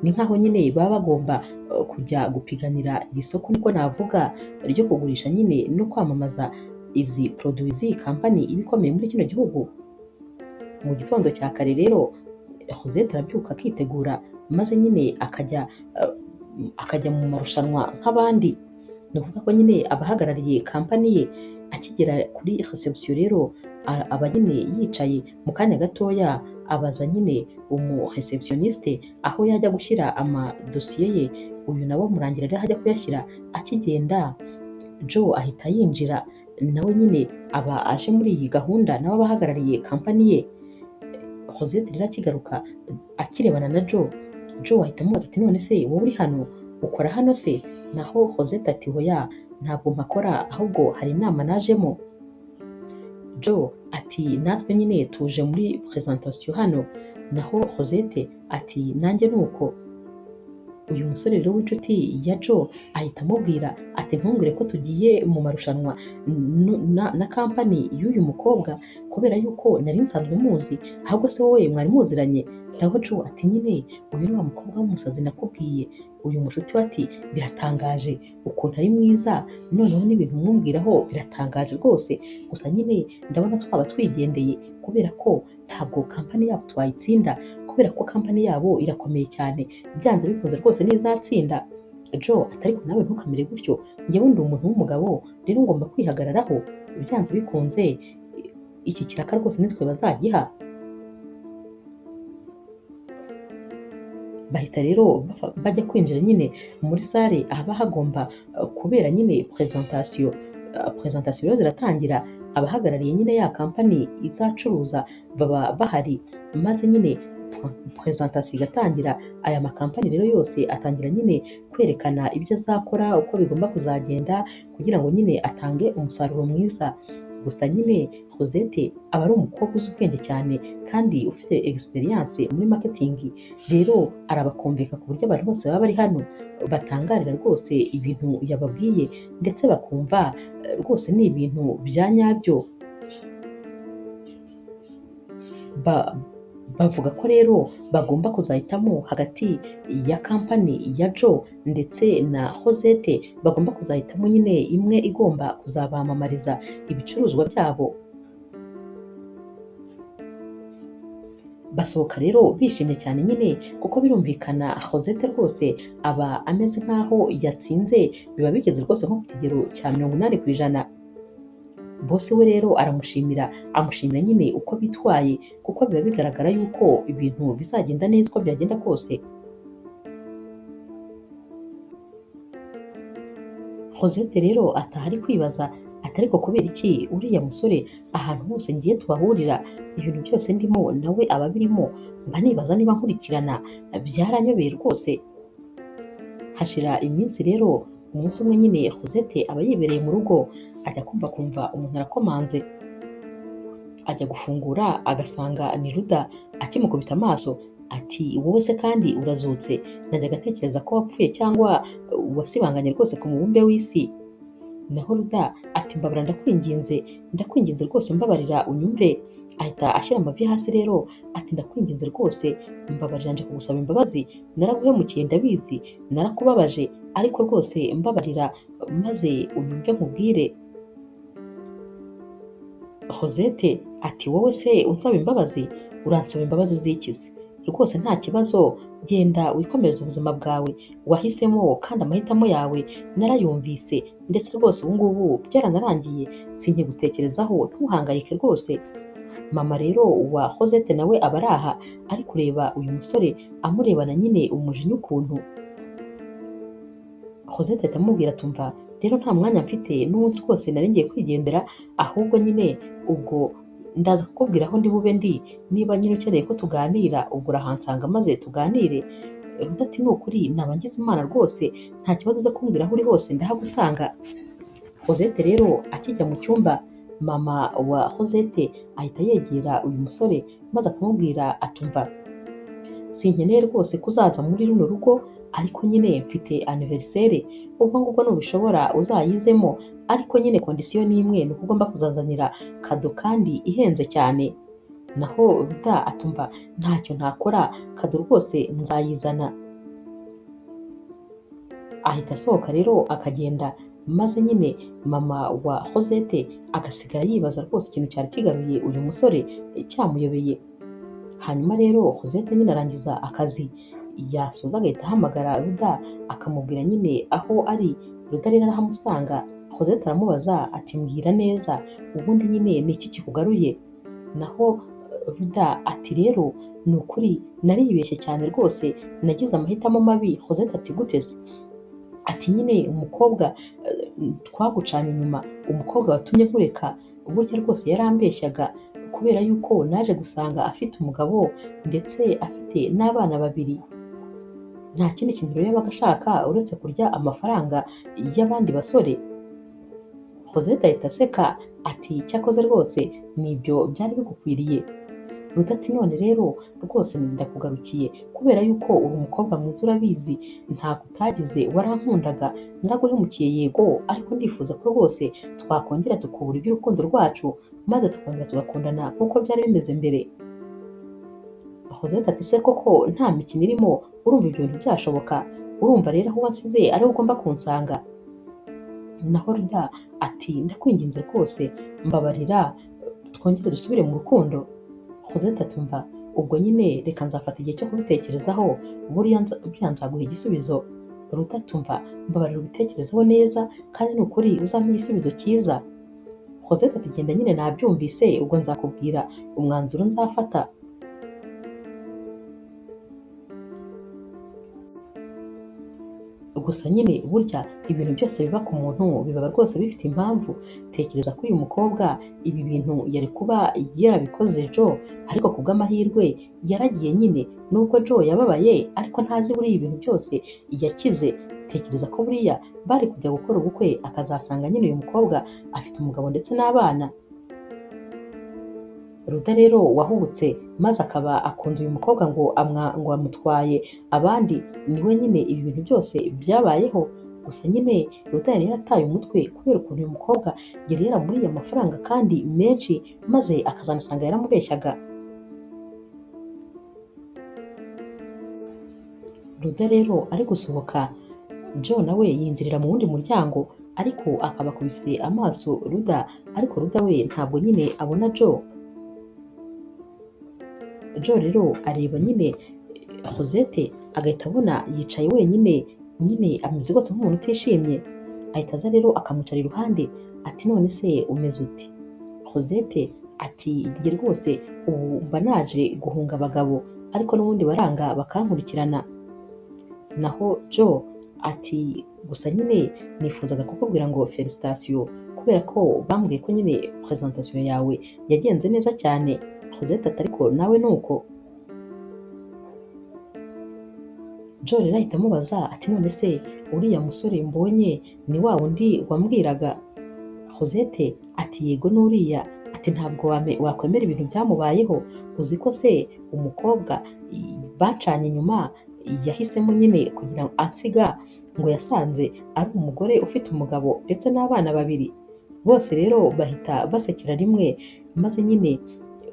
[SPEAKER 1] Ni nk'aho nyine baba bagomba kujya gupiganira iri soko niko navuga, ryo kugurisha nyine no kwamamaza izi produit z'iyi kampani iba ikomeye muri kino gihugu. Mu gitondo cya kare rero Rosette arabyuka akitegura, maze nyine akajya mu marushanwa nk'abandi. Ni ukuvuga ko nyine abahagarariye kampani ye, akigera kuri reception rero aba nyine yicaye, mu kanya gatoya abaza nyine umu receptionniste aho yajya gushyira amadosiye ye, uyu nawe amurangira rero aho ajya kuyashyira. Akigenda Joe ahita yinjira, nawe nyine aba aje muri iyi gahunda, nawe aba ahagarariye kampani ye. Rosette rero akigaruka akirebana na Joe ahita amubaza ati none se wowe uri hano ukora hano se? Naho Rosette ati hoya ntabwo mpakora, ahubwo hari inama najemo. Joe ati natwe nyine tuje muri presentation hano. Naho Rosette ati nanjye nuko. Uyu musore rero w'inshuti ya Joe ahita amubwira ati ntumbwire ko tugiye mu marushanwa na kampani y'uyu mukobwa, kubera yuko nari nsanzwe muzi, ahubwo se wowe mwari muziranye? Naho Joe ati nyine uyu ni wa mukobwa w'umusazi nakubwiye. Uyu mushuti we ati biratangaje ukuntu ari mwiza, noneho n'ibintu mwumviraho biratangaje rwose, gusa nyine ndabona twaba twigendeye kubera ko ntabwo kampani yabo twayitsinda, kubera ko kampani yabo irakomeye cyane, byanze bikunze rwose n'izatsinda. Joe ati ariko nawe ntukamere gutyo, njyewe ndi umuntu w'umugabo rero ngomba kwihagararaho, byanze bikunze iki kiraka rwose nitwe bazagiha. Bahita rero bajya kwinjira nyine muri sale ahaba hagomba kubera nyine presentation rero ziratangira. Abahagarariye nyine ya kampani izacuruza baba bahari, maze nyine presentation igatangira. Aya makampani rero yose atangira nyine kwerekana ibyo azakora, uko bigomba kuzagenda kugira ngo nyine atange umusaruro mwiza. Gusa nyine Rosette aba ari umukobwa uzi ubwenge cyane kandi ufite experience muri marketing, rero arabakumvika ku buryo abantu bose baba bari hano batangarira rwose ibintu yababwiye, ndetse bakumva rwose ni ibintu bya nyabyo. Bavuga ko rero bagomba kuzahitamo hagati ya kampani ya Joe ndetse na Rosette, bagomba kuzahitamo nyine imwe igomba kuzabamamariza ibicuruzwa byabo. Basohoka rero bishimye cyane nyine, kuko birumvikana Rosette rwose aba ameze nk'aho yatsinze, biba bigeze rwose nko ku kigero cya 80%. Bose we rero amushimira nyine uko bitwaye, kuko biba bigaragara yuko ibintu bizagenda neza uko byagenda kose. Rosette rero ataha ari kwibaza ati ariko kubera iki uriya musore ahantu hose ngiye tuhahurira, ibintu byose ndimo nawe aba birimo, mba nibaza niba nkurikirana, byaranyobeye rwose. Hashira iminsi rero, umunsi umwe nyine Rosette aba yibereye mu rugo, ajya kumva umuntu arakomanze, ajya gufungura agasanga ni Ruda. Akimukubita amaso ati wowe se kandi urazutse? Najyaga ntekereza ko wapfuye cyangwa wasibanganye rwose ku mubumbe w'isi. Naho Ruda ati mbabara ndakwinginze rwose mbabarira unyumve. Ahita ashyira amavi hasi rero ati ndakwinginze rwose mbabarira, nje kugusaba imbabazi, naraguhemukiye ndabizi, narakubabaje, ariko rwose mbabarira maze unyumve nkubwire. Rosette ati wowe se unsaba imbabazi? Uransaba imbabazi z'ikizi? Rwose nta kibazo, genda wikomereze ubuzima bwawe wahisemo, kandi amahitamo yawe narayumvise, ndetse rwose ubu ngubu byaranarangiye, sinkigutekerezaho, ntuhangayike rwose. Mama rero wa Rosette nawe aba araha ari kureba uyu musore, amurebana nyine umujinya ukuntu. Rosette atamubwira tumva rero nta mwanya mfite n'ubundi rwose nari ngiye kwigendera, ahubwo nyine ubwo ndaza kukubwira aho ndi bube ndi, niba nyine ukeneye ko tuganira ubwo urahansanga maze tuganire. Ruda ati ni ukuri naba ngize Imana rwose, nta kibazo uza kumbwira aho uri hose ndahagusanga. Rosette rero akijya mu cyumba, mama wa Rosette ahita yegera uyu musore maze akamubwira atumva sinkeneye rwose kuzaza muri runo rugo, ariko nyine mfite anniversaire, ubwo ngubwo nubishobora uzayizemo, ariko nyine kondisiyo ni imwe, ni uko ugomba kuzanzanira kado kandi ihenze cyane. Naho Ruda atumva ntacyo ntakora, kado rwose nzayizana. Ahita asohoka rero akagenda, maze nyine mama wa Rosette agasigara yibaza rwose ikintu cyari kigaruye uyu musore cyamuyobeye. Hanyuma rero Rosette nyine arangiza akazi, yasoza agahita ahamagara Ruda akamubwira nyine aho ari. Ruda rero arahamusanga, Rosette aramubaza ati mbwira neza ubundi nyine ni iki kikugaruye? Naho Ruda ati rero ni ukuri naribeshye cyane rwose, nagize amahitamo mabi. Rosette ati gute se? Ati nyine umukobwa twagucanye inyuma, umukobwa watumye nkureka, burya rwose yarambeshyaga, kubera yuko naje gusanga afite umugabo ndetse afite n'abana 2. Nta kindi kintu rero yabaga ashaka uretse kurya amafaranga y'abandi basore. Rosette ahita aseka ati cyakoze rwose nibyo byari bigukwiriye. Ruda ati none rero rwose ndakugarukiye kubera yuko uri umukobwa mwiza, urabizi ntabwo utagize, warankundaga, naraguhemukiye yego, ariko ndifuza ko rwose twakongera tukubura iby'urukundo rwacu, maze tukongera tugakundana nk'uko byari bimeze mbere. Rosette ati se koko nta mikino irimo, urumva ibyo bintu byashoboka? Urumva rero aho wansize ariho ugomba kunsanga? Naho Ruda ati ndakwinginze rwose mbabarira, twongere dusubire mu rukundo. Rosette atumva ubwo nyine reka nzafata igihe cyo kubitekerezaho, buriya nzaguha igisubizo. Ruda atumva mbabarira ubitekerezeho neza, kandi ni ukuri uzampa igisubizo cyiza. Rosette ati genda nyine nabyumvise, ubwo nzakubwira umwanzuro nzafata. Gusa nyine burya ibintu byose biba ku muntu biba rwose bifite impamvu. Tekereza ko uyu mukobwa ibi bintu yari kuba yarabikoze Joe, ariko ku bw'amahirwe yaragiye nyine, nubwo Joe yababaye ariko ntazi buriya ibintu byose yakize. Tekereza ko buriya bari kujya gukora ubukwe akazasanga nyine uyu mukobwa afite umugabo ndetse n'abana. Ruda rero wahubutse maze akaba akunze uyu mukobwa ngo amutwaye abandi, niwe nyine ibi bintu byose byabayeho. Gusa nyine Ruda yari yarataye umutwe kubera ukuntu uyu mukobwa yari yaramuriye amafaranga kandi menshi, maze akazanasanga yaramubeshyaga. Ruda rero ari gusohoka, Joe nawe yinjirira mu wundi muryango, ariko akaba akubise amaso Ruda, ariko Ruda we ntabwo nyine abona Joe. Joe rero areba nyine Rosette, agahita abona yicaye wenyine, nyine ameze rwose nk'umuntu utishimye. Ahita aza rero akamwicara iruhande ati none se umeze uti? Rosette ati njye rwose ubu mba naje guhunga abagabo, ariko n'ubundi baranga bakankurikirana. Naho Joe ati gusa nyine nifuzaga kukubwira ngo felicitation, kubera ko bambwiye ko nyine presentation yawe yagenze neza cyane. Rosette ati ariko nawe nuko? Joe rero ahita amubaza ati none se uriya musore mbonye ni wa wundi wambwiraga? Rosette ati yego n'uriya. Ati ntabwo wakwemera ibintu byamubayeho, uzi ko se umukobwa bacanye inyuma yahisemo nyine kugira ngo ansiga, ngo yasanze ari umugore ufite umugabo ndetse n'abana 2. Bose rero bahita basekera rimwe, maze nyine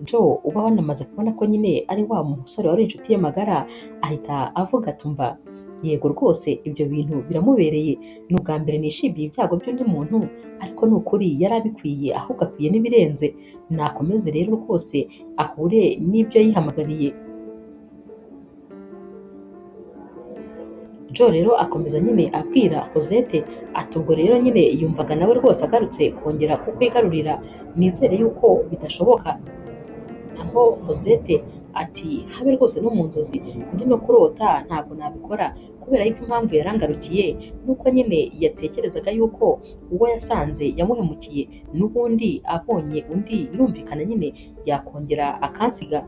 [SPEAKER 1] Joe uba wanamaze kubona ko nyine ari wa musore wari inshuti ye magara, ahita avuga atumva yego rwose ibyo bintu biramubereye, ni ubwa mbere nishimiye ibyago by'undi muntu, ariko ni ukuri yari abikwiye, ahubwo akwiye n'ibirenze. Nakomeze rero rwose ahure n'ibyo yihamagariye. Joe rero akomeza nyine abwira Rosette ati ubwo rero nyine yumvaga nawe rwose agarutse kongera kukwigarurira, nizere yuko bidashoboka. Naho Rosette ati habe rwose no mu nzozi, ndi no kurota ntabwo nabikora, kubera yuko impamvu yarangarukiye nuko nyine yatekerezaga yuko uwo yasanze yamuhemukiye, n'ubundi abonye undi birumvikana nyine yakongera akansiga.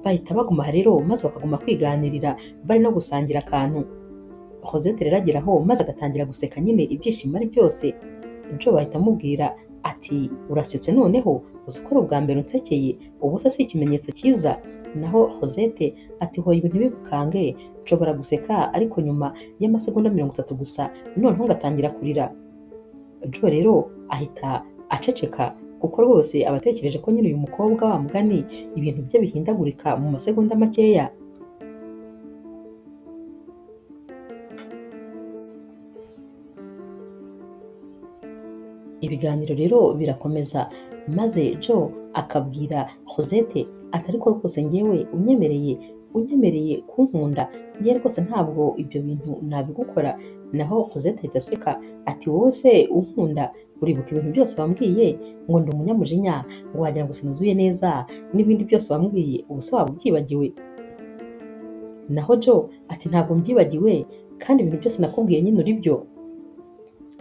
[SPEAKER 1] Bahita baguma rero maze bakaguma kwiganirira bari no gusangira akantu. Rosette rero ageraho maze agatangira guseka nyine ibyishimo ari byose. Joe bahita amubwira ati urasetse noneho, uzi ko ari ubwa mbere unsekeye, ubu se si ikimenyetso cyiza? naho Rosette ati hoya ibintu ntibigukange, nshobora guseka ariko nyuma y'amasegonda 30 gusa noneho ngatangira kurira. Joe rero ahita aceceka kuko rwose aba atekereje ko nyine uyu mukobwa wa mugani ibintu bye bihindagurika mu masegonda makeya. Ibiganiro rero birakomeza maze Joe akabwira Rosette ati ariko rwose njyewe unyemereye kunkunda, njye rwose ntabwo ibyo bintu nabigukora. Naho Rosette ahita aseka ati wowe se unkunda uribuka ibintu byose wambwiye ngo ndi umunyamujinya, ngo wagira ngo sinuzuye neza n'ibindi byose wambwiye, ubu se waba ubyibagiwe? Naho Joe ati ntabwo mbyibagiwe kandi ibintu byose nakubwiye nyine uri byo,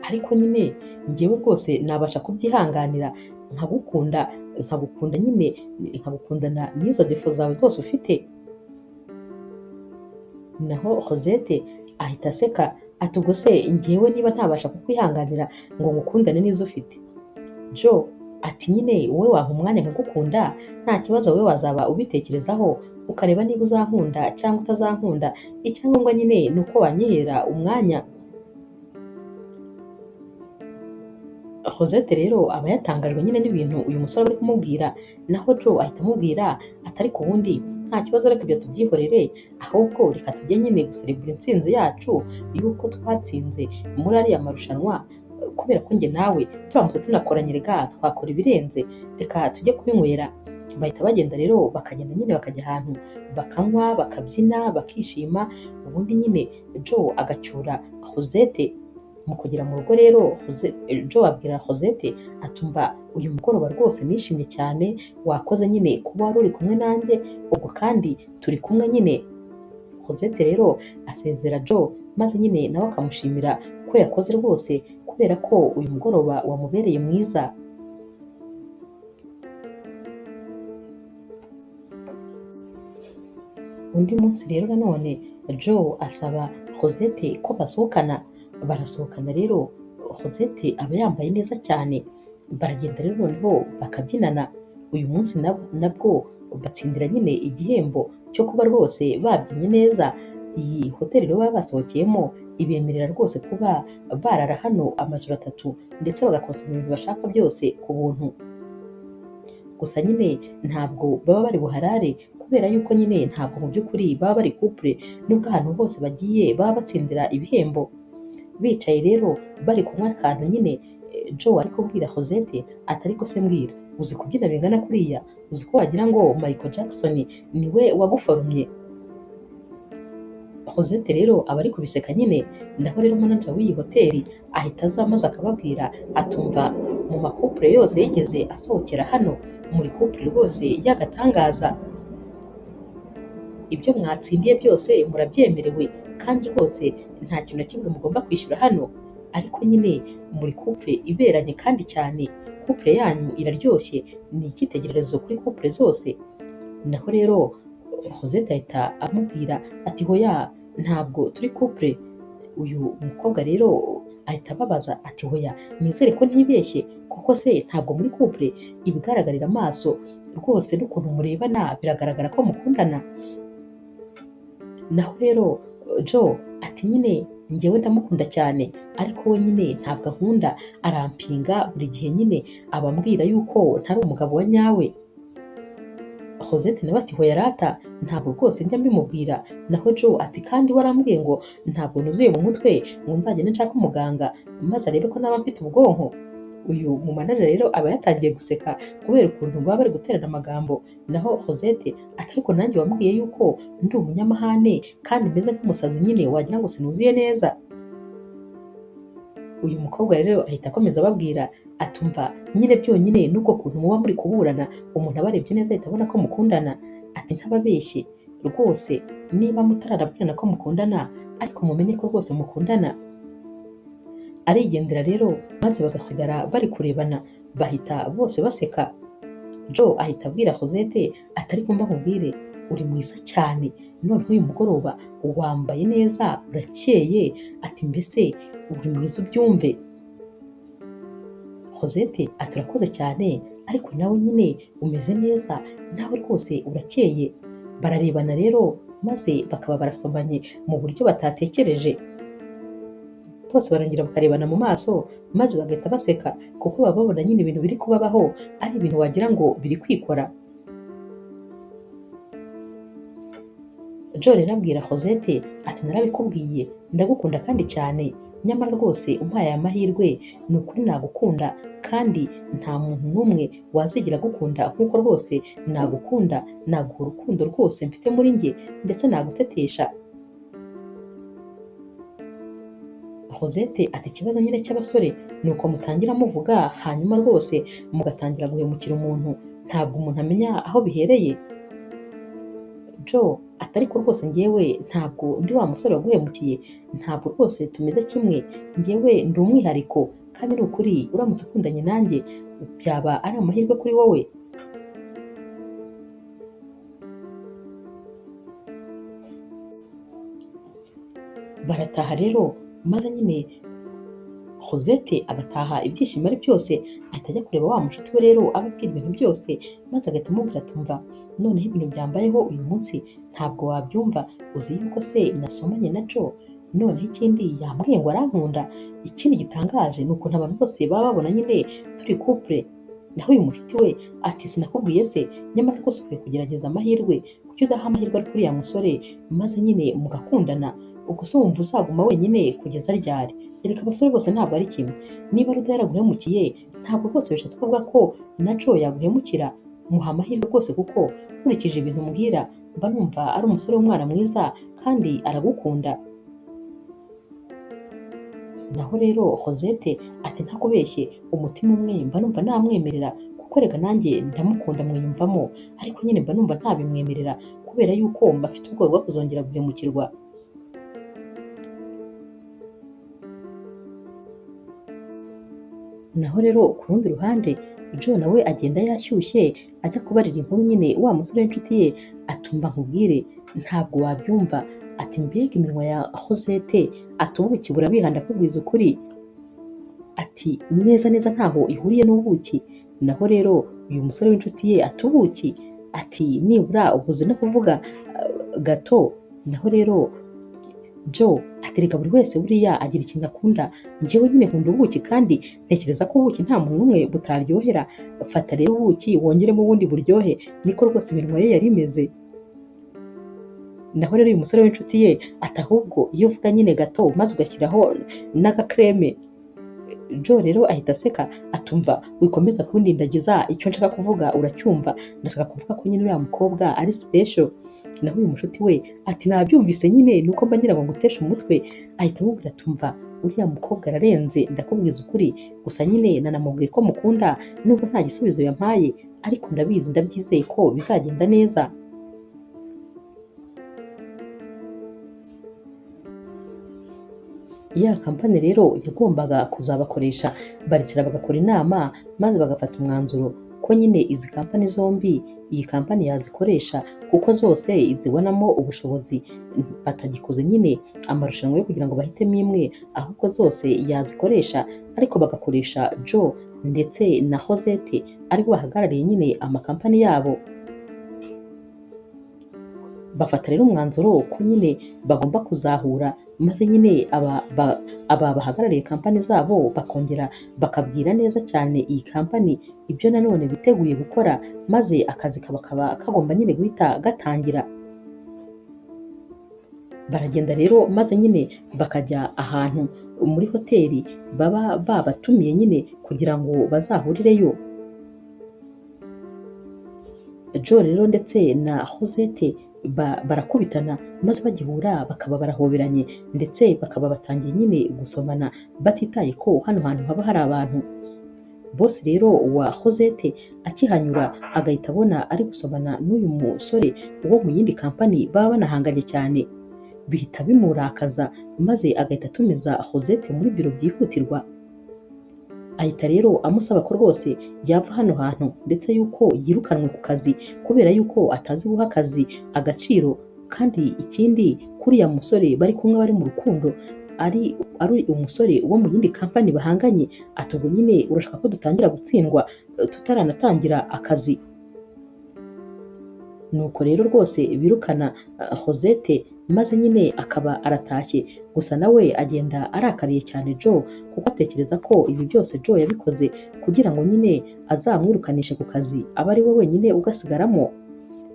[SPEAKER 1] ariko nyine njyewe rwose nabasha kubyihanganira nkagukunda nyine nkagukundana n'izo defo zawe zose ufite. Naho Rosette ahita aseka ati ubwo se njyewe niba ntabasha kukwihanganira ngo ngukundane n'izo ufite? Joe ati nyine wowe wampa umwanya nkagukunda, nta kibazo wowe wazaba ubitekerezaho ukareba niba uzankunda cyangwa utazankunda, icyangombwa nyine ni uko wanyihera umwanya. Rosette rero aba yatangajwe nyine n'ibintu uyu musore ari kumubwira, naho Joe ahita amubwira atari ku wundi nta kibazo reka ibyo tubyihorere, ahubwo reka tujye nyine guserebura intsinzi yacu y'uko twatsinze muri ariya marushanwa, kubera ko njye nawe turamutse tunakoranye rega twakora ibirenze, reka tujye kubinywera. Bahita bagenda rero bakagenda nyine bakajya ahantu bakanywa bakabyina bakishima, ubundi nyine Joe agacyura Rosette. Mu kugera mu rugo rero Joe abwira Rosette atumva uyu mugoroba rwose nishimye cyane, wakoze nyine kuba wari uri kumwe nanjye, ubwo kandi turi kumwe nyine. Rosette rero asezera Joe maze nyine nawe akamushimira ko yakoze rwose kubera ko uyu mugoroba wamubereye mwiza. Undi munsi rero nanone Joe asaba Rosette ko basohokana. Barasohokana rero Rosette aba yambaye neza cyane, baragenda rero noneho bakabyinana. Uyu munsi nabwo batsindira nyine igihembo cyo kuba rwose babyinnye neza. Iyi hoteli rero baba basohokeyemo ibemerera rwose kuba barara hano amajoro 3 ndetse bagakonsoma ibintu bashaka byose ku buntu. Gusa nyine ntabwo baba bari buharare kubera yuko nyine ntabwo mu by'ukuri baba bari couple, nubwo ahantu hose bagiye baba batsindira ibihembo. Bicaye rero bari kunywa akantu nyine Joe ari kubwira Rosette ati ariko se mbwira, uzi kubyina bingana kuriya? Uzi ko wagira ngo Michael Jackson niwe waguforumye? Rosette rero aba ari kubiseka nyine. Naho rero manager w'iyi hoteli ahita aza maze akababwira atumva mu makupure yose yigeze asohokera hano muri couple rwose y'agatangaza, ibyo mwatsindiye byose murabyemerewe kandi rwose nta kintu na kimwe mugomba kwishyura hano, ariko nyine muri couple iberanye kandi cyane, couple yanyu iraryoshye, ni icyitegererezo kuri couple zose. Naho rero Rosette ahita amubwira ati hoya ntabwo turi couple. Uyu mukobwa rero ahita ababaza ati hoya nizere ko ntibeshye kuko se ntabwo muri couple? Ibigaragarira amaso rwose n'ukuntu murebana biragaragara ko mukundana. Naho rero Joe ati nyine njyewe ndamukunda cyane ariko we nyine ntabwo ankunda, arampinga buri gihe, nyine aba ambwira yuko ntari umugabo wa nyawe. Rosette nawe ati hoya rata ntabwo rwose njya mbimubwira. Naho Joe ati kandi warambwiye ngo ntabwo nuzuye mu mutwe, ngo nzagende nshaka umuganga maze arebe ko naba mfite ubwonko. Uyu mu manager rero aba yatangiye guseka kubera ukuntu baba bari guterana amagambo. Naho Rosette ati ariko nanjye wambwiye yuko ndi umunyamahane kandi meze nk'umusazi, nyine wagira ngo sinuzuye neza. Uyu mukobwa rero ahita akomeza ababwira atumva nyine byonyine n'ubwo kuntu muba muri kuburana umuntu abarebye neza ahita abona ko mukundana. Ati ntababeshye rwose, niba mutararabwirana ko mukundana ariko mumenye ko rwose mukundana. Arigendera rero maze bagasigara bari kurebana, bahita bose baseka. Joe ahita abwira Rosette ati ariko mba nkubwire uri mwiza cyane, noneho uyu mugoroba wambaye neza urakeye, ati mbese uri mwiza ubyumve. Rosette ati urakoze cyane ariko nawe nyine umeze neza, nawe rwose urakeye. Bararebana rero maze bakaba barasomanye mu buryo batatekereje. Bose barongera bakarebana mu maso maze bagahita baseka kuko baba babona nyine ibintu biri kubabaho ari ibintu wagira ngo biri kwikora. Joe rero abwira Cosette ati narabikubwiye ndagukunda kandi cyane, nyamara rwose umpaye aya mahirwe ni ukuri nagukunda kandi nta muntu n'umwe wazigera agukunda nk'uko rwose nagukunda, naguha urukundo rwose mfite muri njye ndetse nagutetesha. Cosette ati ikibazo nyine cy'abasore ni uko mutangira muvuga hanyuma rwose mugatangira guhemukira umuntu, ntabwo umuntu amenya aho bihereye. Joe ati ariko rwose njyewe ntabwo ndi wa musore waguhemukiye, ntabwo rwose tumeze kimwe, njyewe ndi umwihariko kandi ni ukuri uramutse ukundanye nanjye byaba ari amahirwe kuri wowe. Barataha rero maze nyine Cosette agataha ibyishimo ari byose, ahita ajya kureba wa mushuti we rero ababwira ibintu byose maze agahita amubwira atumva noneho ibintu byambayeho uyu munsi ntabwo wabyumva, uzi yuko se nasomanye na Joe, noneho ikindi yambwiye ngo arankunda, ikindi gitangaje ni ukuntu abantu bose baba babona nyine turi couple. Naho uyu mushuti we ati sinakubwiye se, nyamara rwose ukwiye kugerageza amahirwe, kuki udaha amahirwe ari kuri ya musore maze nyine mugakundana, ubwo se wumva uzaguma wenyine kugeza ryari? Erega abasore bose ntabwo ari kimwe, niba Ruda yaraguhemukiye ntabwo rwose bishatse kuvuga ko na Joe yaguhemukira. Muha amahirwe rwose kuko nkurikije ibintu mbwira mba numva ari umusore w'umwana mwiza kandi aragukunda. Naho rero Cosette ati ntakubeshye umutima umwe mba numva namwemerera kuko rega nanjye ndamukunda mwiyumvamo, ariko nyine mba numva ntabimwemerera kubera yuko mba afite ubwoba bwo kuzongera guhemukirwa. Naho rero ku rundi ruhande Joe nawe agenda yashyushye ajya kubarira inkuru nyine wa musore w'inshuti ye atumva nkubwire ntabwo wabyumva, ati mbega iminwa ya Cosette ati ubuki burabiha ndakubwiza ukuri, ati neza neza ntaho ihuriye n'ubuki. Naho rero uyu musore w'inshuti ye ati ubuki, ati nibura ubuze no kuvuga gato. Naho rero Joe ati reka buri wese buriya agira ikintu akunda, njyewe nyine nkunda ubuki kandi ntekereza ko ubuki nta muntu n'umwe butaryohera, fata rero ubuki wongeremo ubundi buryohe, niko rwose iminwa ye yari imeze. Naho rero uyu musore w'inshuti ye ati ahubwo iyo uvuga nyine gato maze ugashyiraho n'agakreme. Joe rero ahita aseka atumva wikomeza kundindagiza, icyo nshaka kuvuga uracyumva, ndashaka kuvuga ko nyine uriya mukobwa ari special. Naho uyu mushuti we ati nabyumvise nyine nuko mba ngira ngo nguteshe umutwe, ahita amubwira atumva uriya mukobwa ararenze ndakubwiza ukuri, gusa nyine nanamubwiye ko mukunda nubwo nta gisubizo yampaye, ariko ndabizi ndabyizeye ko bizagenda neza. Ya kampani rero yagombaga kuzabakoresha baricara bagakora inama maze bagafata umwanzuro ko nyine izi kampani zombi iyi kampani yazikoresha kuko zose izibonamo ubushobozi, batagikoze nyine amarushanwa yo kugira ngo bahitemo imwe, ahubwo zose yazikoresha ariko bagakoresha Joe ndetse na Cosette aribo bahagarariye nyine amakampani yabo. Bafata rero umwanzuro ko nyine bagomba kuzahura maze nyine aba bahagarariye kampani zabo bakongera bakabwira neza cyane iyi kampani ibyo nanone biteguye gukora, maze akazi kakaba kagomba nyine guhita gatangira. Baragenda rero maze nyine bakajya ahantu muri hoteli baba babatumiye nyine kugira ngo bazahurireyo. Joe rero ndetse na Cosette barakubitana maze bagihura bakaba barahoberanye ndetse bakaba batangiye nyine gusomana batitaye ko hano hantu haba hari abantu. Boss rero wa Cosette akihanyura agahita abona ari gusomana n'uyu musore wo mu yindi kampani baba banahanganye cyane, bihita bimurakaza maze agahita atumiza Cosette muri biro byihutirwa. Ahita rero amusaba ko rwose yava hano hantu ndetse yuko yirukanwe ku kazi kubera yuko atazi guha akazi agaciro, kandi ikindi kuriya musore bari kumwe bari mu rukundo ari umusore wo mu yindi kampani bahanganye, ati ubwo nyine urashaka ko dutangira gutsindwa tutaranatangira akazi. nuko rero rwose birukana Rosette maze nyine akaba aratashye, gusa nawe agenda arakariye cyane Joe kuko atekereza ko ibi byose Joe yabikoze kugira ngo nyine azamwirukanishe ku kazi aba ari we wenyine ugasigaramo.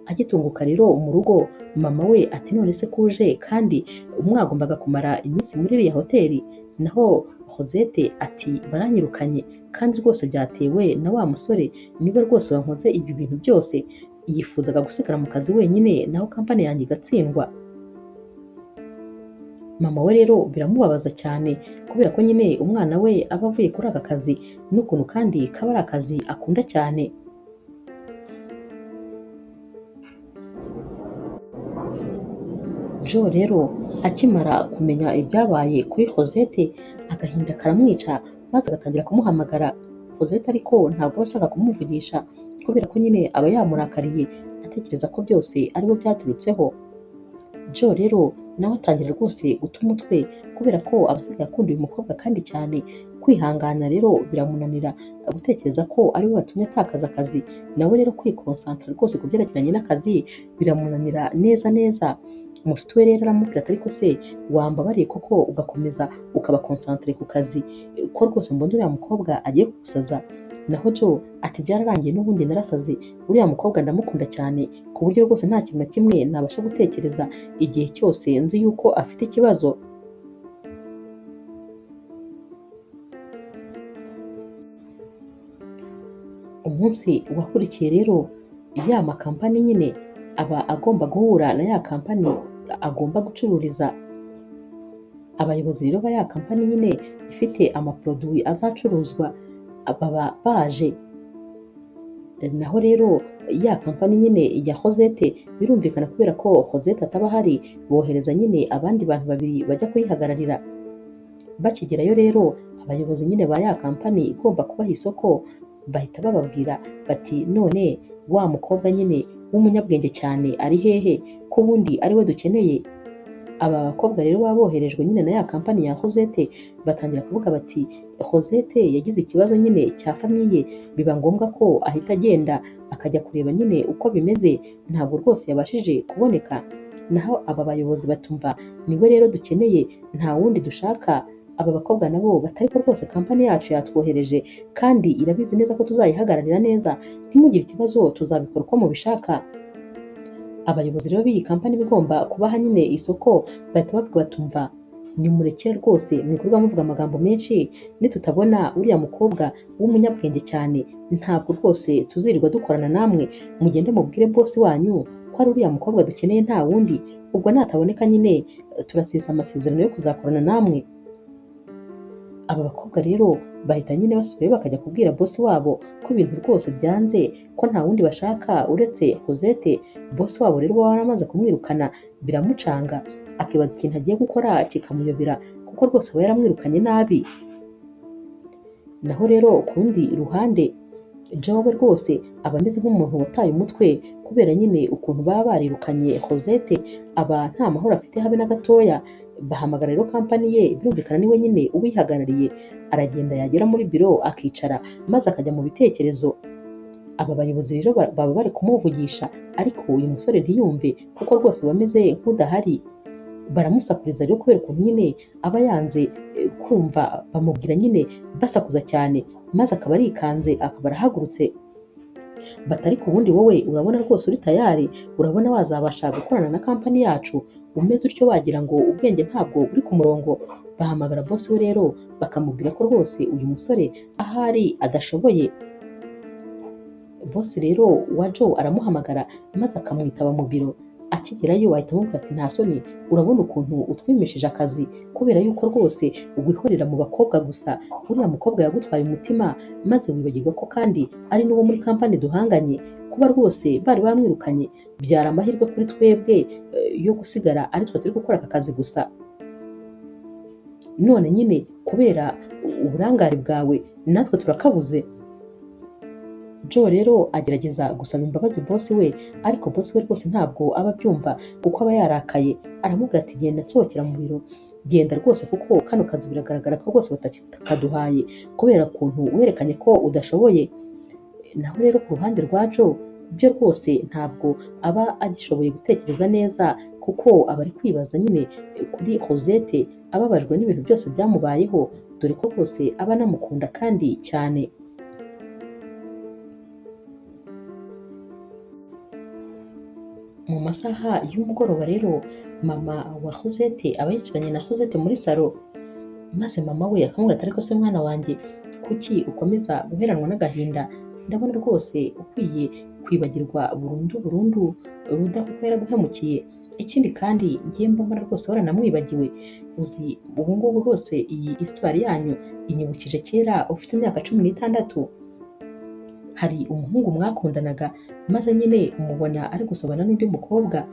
[SPEAKER 1] Agitunguka rero mu rugo, mama we ati none se kuje kandi mwagombaga kumara iminsi muri iriya hoteli? Naho Rosette ati baranyirukanye kandi rwose byatewe na wa musore, niwe rwose wankoze ibi bintu byose. Yifuzaga gusigara mu kazi wenyine naho kampani yanjye igatsindwa. Mama we rero biramubabaza cyane kubera ko nyine umwana we aba avuye kuri aka kazi n'ukuntu kandi kaba ari akazi akunda cyane. Joe rero akimara kumenya ibyabaye kuri Rosette, agahinda karamwica maze agatangira kumuhamagara. Rosette ariko ntabwo aba ashaka kumuvugisha kubera ko nyine aba yamurakariye atekereza ko byose aribo byaturutseho. Joe rero nawe atangira rwose guta umutwe kubera ko aba asigaye akunda uyu mukobwa kandi cyane. Kwihangana rero biramunanira gutekereza ko ariwe watumye atakaza akazi, nawe rero kwikonsantara rwose ku byerekeranye n'akazi biramunanira neza neza. Umushuti we rero aramubwira ati ariko se wambabariye koko ugakomeza ukaba konsantere ku kazi ko rwose mbona uriya mukobwa agiye kugusaza? Naho Joe ati byararangiye n'ubundi narasaze, uriya mukobwa ndamukunda cyane ku buryo rwose nta kintu na kimwe nabasha gutekereza igihe cyose nzi yuko afite ikibazo. Umunsi wakurikiye rero ya makampani nyine aba agomba guhura na ya kampani agomba gucururiza. Abayobozi rero ba ya kampani nyine ifite amaproduwi azacuruzwa baba baje. Naho rero ya kampani nyine ya Rosette birumvikana kubera ko Rosette ataba ahari, bohereza nyine abandi bantu babiri bajya kuyihagararira. Bakigerayo rero abayobozi nyine ba ya kampani igomba kubaha isoko bahita bababwira bati none wa mukobwa nyine w'umunyabwenge cyane ari hehe ko ubundi ari we dukeneye? Aba bakobwa rero baba boherejwe nyine na ya kampani ya Rosette batangira kuvuga bati Rosette yagize ikibazo nyine cya famiye, biba ngombwa ko ahita agenda akajya kureba nyine uko bimeze, ntabwo rwose yabashije kuboneka. Naho aba bayobozi batumva niwe rero dukeneye, nta wundi dushaka. Aba bakobwa nabo batari ko rwose kampani yacu yatwohereje kandi irabizi neza ko tuzayihagararira neza, ntimugire ikibazo tuzabikora uko mubishaka. Abayobozi rero b'iyi kampani bigomba kubaha nyine isoko bahita bavuga batumva nimurekere rwose mwikorwa muvuga amagambo menshi, nitutabona uriya mukobwa w'umunyabwenge cyane ntabwo rwose tuzirirwa dukorana namwe, mugende mubwire bosi wanyu ko ari uriya mukobwa dukeneye nta wundi, ubwo nataboneka nyine turasiza amasezerano yo kuzakorana namwe. Aba bakobwa rero bahita nyine basubiye bakajya kubwira bosi wabo ko ibintu rwose byanze, ko nta wundi bashaka uretse Rosette. Bosi wabo rero baba baramaze kumwirukana, biramucanga akibaza ikintu agiye gukora kikamuyobera kuko rwose aba yaramwirukanye nabi. Naho rero ku rundi ruhande Joe we rwose aba ameze nk'umuntu wataye umutwe kubera nyine ukuntu baba barirukanye Rosette, aba nta mahoro afite habe na gatoya. Bahamagara rero kampani ye, birumvikana niwe nyine ubihagarariye. Aragenda yagera muri biro akicara maze akajya mu bitekerezo. Aba bayobozi rero baba bari kumuvugisha ariko uyu musore ntiyumve kuko rwose aba ameze nk'udahari. Baramusakuriza rero kubera ukuntu nyine aba yanze kumva, bamubwira nyine basakuza cyane maze akaba arikanze akaba arahagurutse. Batari ku wundi wowe urabona rwose uri tayari, urabona wazabasha gukorana na kampani yacu, umeze utyo wagira ngo ubwenge ntabwo uri ku murongo. Bahamagara bosi we rero bakamubwira ko rwose uyu musore ahari adashoboye. Bosi rero wa Joe aramuhamagara maze akamwitaba mu biro. Akigerayo ahita amubwira ati nta soni, urabona ukuntu utwimishije akazi kubera yuko rwose wihorera mu bakobwa gusa, uriya mukobwa yagutwaye umutima maze wibagirwa ko kandi ari n'uwo muri kampani duhanganye. Kuba rwose bari bamwirukanye byari amahirwe kuri twebwe yo gusigara ari twe turi gukora aka kazi gusa. None nyine kubera uburangare bwawe natwe turakabuze. Joe rero agerageza gusaba imbabazi bosi we, ariko bosi we rwose ntabwo aba abyumva kuko aba yarakaye. Aramubwira ati genda nsohokera mu biro, genda rwose kuko kano kazi biragaragara ko rwose batakaduhaye kubera ukuntu werekanye ko udashoboye. Naho rero ku ruhande rwa Joe byo rwose ntabwo aba agishoboye gutekereza neza kuko aba ari kwibaza nyine kuri Rosette ababajwe n'ibintu byose byamubayeho dore ko rwose aba anamukunda kandi cyane. Mu masaha y'umugoroba rero mama wa Rosette aba yicaranye na Rosette muri salo maze mama we akamubwira ati ariko se mwana wanjye kuki ukomeza guheranwa n'agahinda, ndabona rwose ukwiye kwibagirwa burundu Ruda kuko yaraguhemukiye, ikindi kandi ngiye mbona rwose waranamwibagiwe, uzi ubu ngubu rwose iyi histoire yanyu inyibukije kera ufite imyaka 16. Hari umuhungu mwakundanaga maze nyine umubona ari gusobana n'undi mukobwa,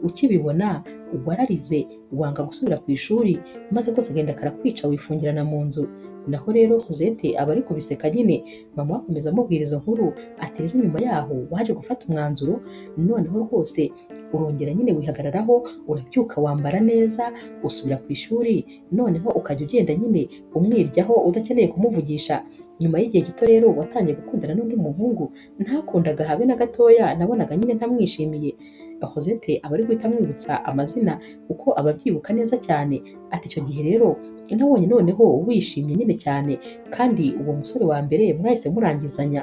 [SPEAKER 1] ukibibona wararize wanga gusubira ku ishuri maze rwose agenda karakwica wifungirana mu nzu. Naho rero Rosette aba ari kubiseka nyine, mama we akomeza amubwira izo nkuru ati rero nyuma yaho waje gufata umwanzuro, noneho rwose urongera nyine wihagararaho urabyuka wambara neza usubira ku ishuri, noneho ukajya ugenda nyine umwiryaho udakeneye kumuvugisha. Nyuma y'igihe gito rero watangiye gukundana n'undi muhungu ntakundaga habe na gatoya, nabonaga nyine ntamwishimiye. Rosette aba ari guhita amwibutsa amazina kuko aba abyibuka neza cyane, ati icyo gihe rero nabonye noneho wishimye nyine cyane kandi uwo musore wa mbere mwahise murangizanya.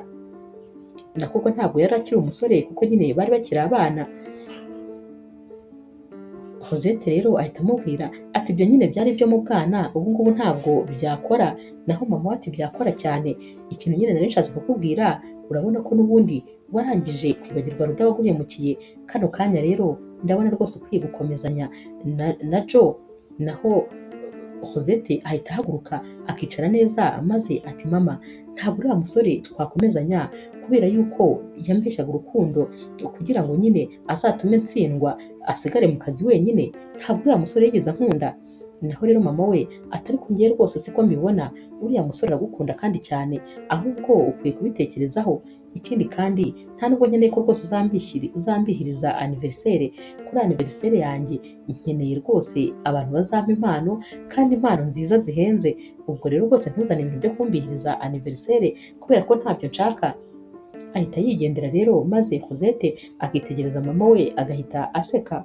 [SPEAKER 1] Na koko ntabwo yari akiri umusore kuko nyine bari bakiri abana. Rosette rero ahita amubwira ati ibyo nyine byari byo mu bwana, ubu ngubu ntabwo byakora. Naho mama we ati byakora cyane, ikintu nyine nari nshatse kukubwira urabona ko n'ubundi warangije kwibagirwa Ruda waguhemukiye, kano kanya rero ndabona rwose ukwiye gukomezanya na Joe. Naho Rosette ahita ahaguruka akicara neza maze ati mama ntabwo uriya musore twakomezanya kubera yuko yambeshyaga urukundo kugira ngo nyine azatume ntsindwa asigare mu kazi wenyine, ntabwo uriya musore yigeze ankunda. Naho rero mama we ati ariko ngiye rwose siko mbibona, uriya musore aragukunda kandi cyane, ahubwo ukwiye kubitekerezaho. Ikindi kandi nta nubwo nkeneye ko rwose uzambihiriza anniversaire, kuri anniversaire yanjye nkeneye rwose abantu bazampa impano kandi impano nziza zihenze. Ubwo rero rwose ntuzane ibintu byo kumbihiriza anniversaire kubera ko ntabyo nshaka. Ahita yigendera rero maze Rosette akitegereza mama we agahita aseka.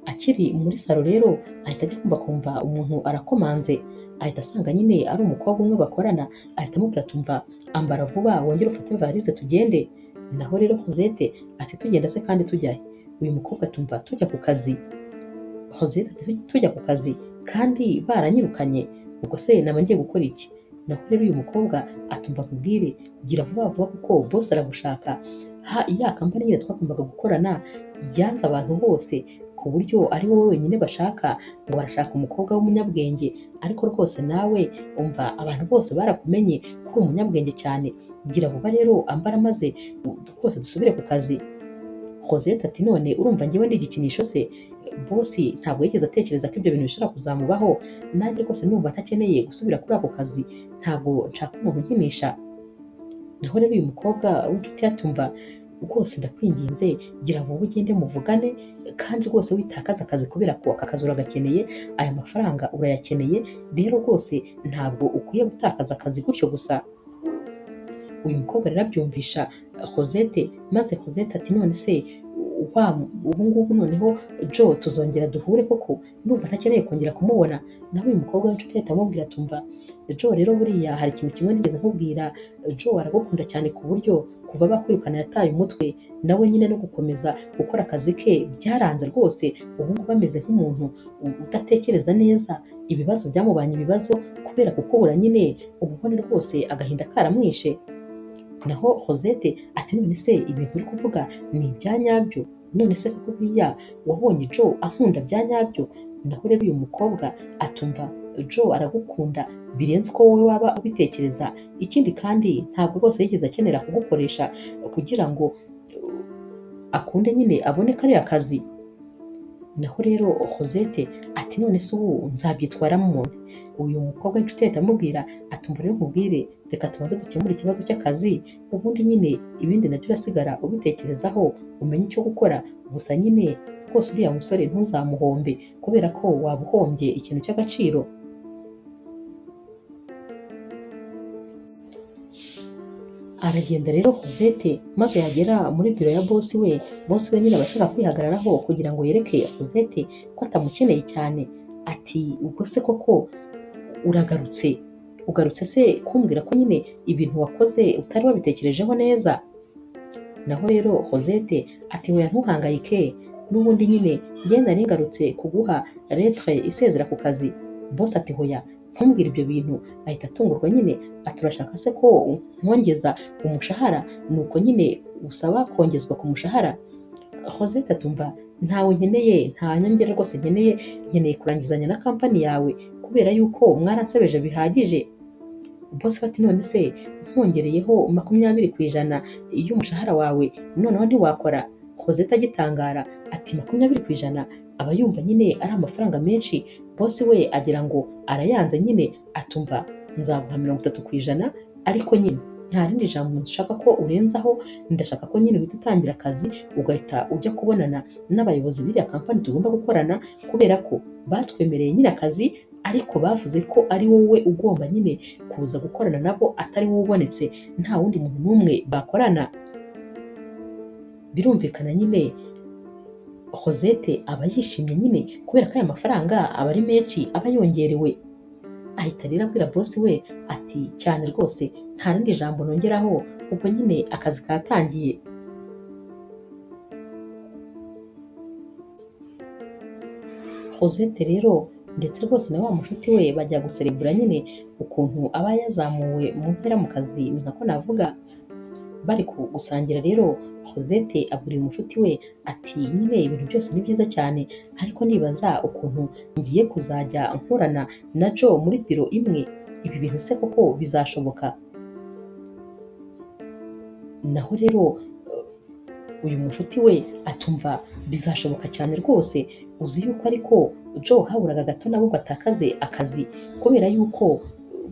[SPEAKER 1] Akiri muri salo rero ahita ajya kumva umuntu arakomanze, ahita asanga nyine ari umukobwa umwe bakorana, ahita amubwira tumva ambara vuba wongere ufate valise tugende. Naho rero Rosette ati tugenda se kandi tujyahe? Uyu mukobwa tumva tujya ku kazi. Rosette ati tujya ku kazi kandi baranyirukanye, ubwo se naba ngiye gukora iki? Naho rero uyu mukobwa atumva akubwire gira vuba vuba kuko boss aragushaka. Ya kampani nyine twagombaga gukorana yanze abantu bose ku buryo ari wowe wenyine bashaka, ngo barashaka umukobwa w'umunyabwenge, ariko rwose nawe umva abantu bose barakumenye kuri umunyabwenge cyane, gira vuba rero ambara maze rwose dusubire ku kazi. Rosette ati none urumva njyewe ndi igikinisho se? Boss ntabwo yigeze atekereza ko ibyo bintu bishobora kuzamubaho, nanjye rwose numva ntakeneye gusubira kuri ako kazi, ntabwo nshaka umuntu unkinisha. Naho rero uyu mukobwa w'inshuti yatumva rwose ndakwinginze gira vuba ugende muvugane kandi rwose witakaza akazi kubera ko aka kazi uragakeneye, aya mafaranga urayakeneye, rero rwose ntabwo ukwiye gutakaza akazi gutyo gusa. Uyu mukobwa rero abyumvisha Rosette maze Rosette ati none se ubu ngubu noneho Joe tuzongera duhure koko? Ndumva ntakeneye kongera kumubona. Naho uyu mukobwa w'inshuti ahita amubwira tumva Joe rero buriya hari ikintu kimwe nigeze nkubwira, Joe aragukunda cyane ku buryo kuva bakwirukana yataye umutwe, nawe nyine no gukomeza gukora akazi ke byaranze rwose, ubu ngubu ameze nk'umuntu udatekereza neza, ibibazo byamubanye ibibazo kubera kukubura nyine ubu ubona rwose agahinda karamwishe. Naho Rosette ati none se ibintu uri kuvuga ni ibya nyabyo? None se koko buriya wabonye Joe ankunda bya nyabyo? Naho rero uyu mukobwa atumva Joe aragukunda birenze uko wowe waba ubitekereza, ikindi kandi ntabwo rwose yigeze akenera kugukoresha kugira ngo akunde nyine abone kariya kazi. Naho rero Rosette ati none se ubu nzabyitwaramo umuntu? Uyu mukobwa w'inshuti ahita amubwira atumva rero nkubwire reka tubanze dukemure ikibazo cy'akazi, ubundi nyine ibindi nabyo urasigara ubitekerezaho umenye icyo gukora, gusa nyine rwose uriya musore ntuzamuhombe kubera ko waba uhombye ikintu cy'agaciro. Aragenda rero Rosette maze yagera muri biro ya bosi we nyine aba ashaka kwihagararaho kugira ngo yereke Rosette ko atamukeneye cyane. Ati ubwo se koko uragarutse, ugarutse se kumbwira ko nyine ibintu wakoze utari wabitekerejeho neza? Naho rero Rosette ati oya ntuhangayike, n'ubundi nyine njye nari ngarutse kuguha lettre isezera ku kazi. Bosi ati hoya ntumbwire ibyo bintu. Ahita atungurwa nyine ati urashaka se ko nkongeza umushahara? Nuko nyine usaba kongezwa ku mushahara? Rosette atumva ntawe nkeneye, nta nyongera rwose nkeneye, nkeneye kurangizanya na kampani yawe kubera yuko mwaransebeje bihagije. Bosi bati none se nkongereyeho 20% y'umushahara wawe noneho ntiwakora? Rosette agitangara ati 20%? Aba yumva nyine ari amafaranga menshi. Bosi we agira ngo arayanze nyine, atumva nzaguha 30%, ariko nyine nta rindi jambo nshaka ko urenzaho, ndashaka ko nyine uhita utangira akazi ugahita ujya kubonana n'abayobozi b'iriya kampani tugomba gukorana, kubera ko batwemereye nyine akazi ariko bavuze ko ari wowe ugomba nyine kuza gukorana nabo, atari wowe ubonetse nta wundi muntu n'umwe bakorana. Birumvikana nyine Rosette aba yishimye nyine kubera ko aya mafaranga aba ari menshi aba yongerewe. Ahita rero abwira bosi we ati cyane rwose nta rindi jambo nongeraho, ubwo nyine akazi katangiye. Rosette rero ndetse rwose na wa mushuti we bajya guserebura nyine ukuntu aba yazamuwe mu ntera mu kazi, ni nkako navuga. Bari gusangira rero Rosette abwira uyu mushuti we ati nyine ibintu byose ni byiza cyane, ariko nibaza ukuntu ngiye kuzajya nkorana na Joe muri biro imwe, ibi bintu se koko bizashoboka? Naho rero uyu mushuti we atumva bizashoboka cyane rwose. Uzi yuko ariko Joe haburaga gato nabo batakaze akazi kubera yuko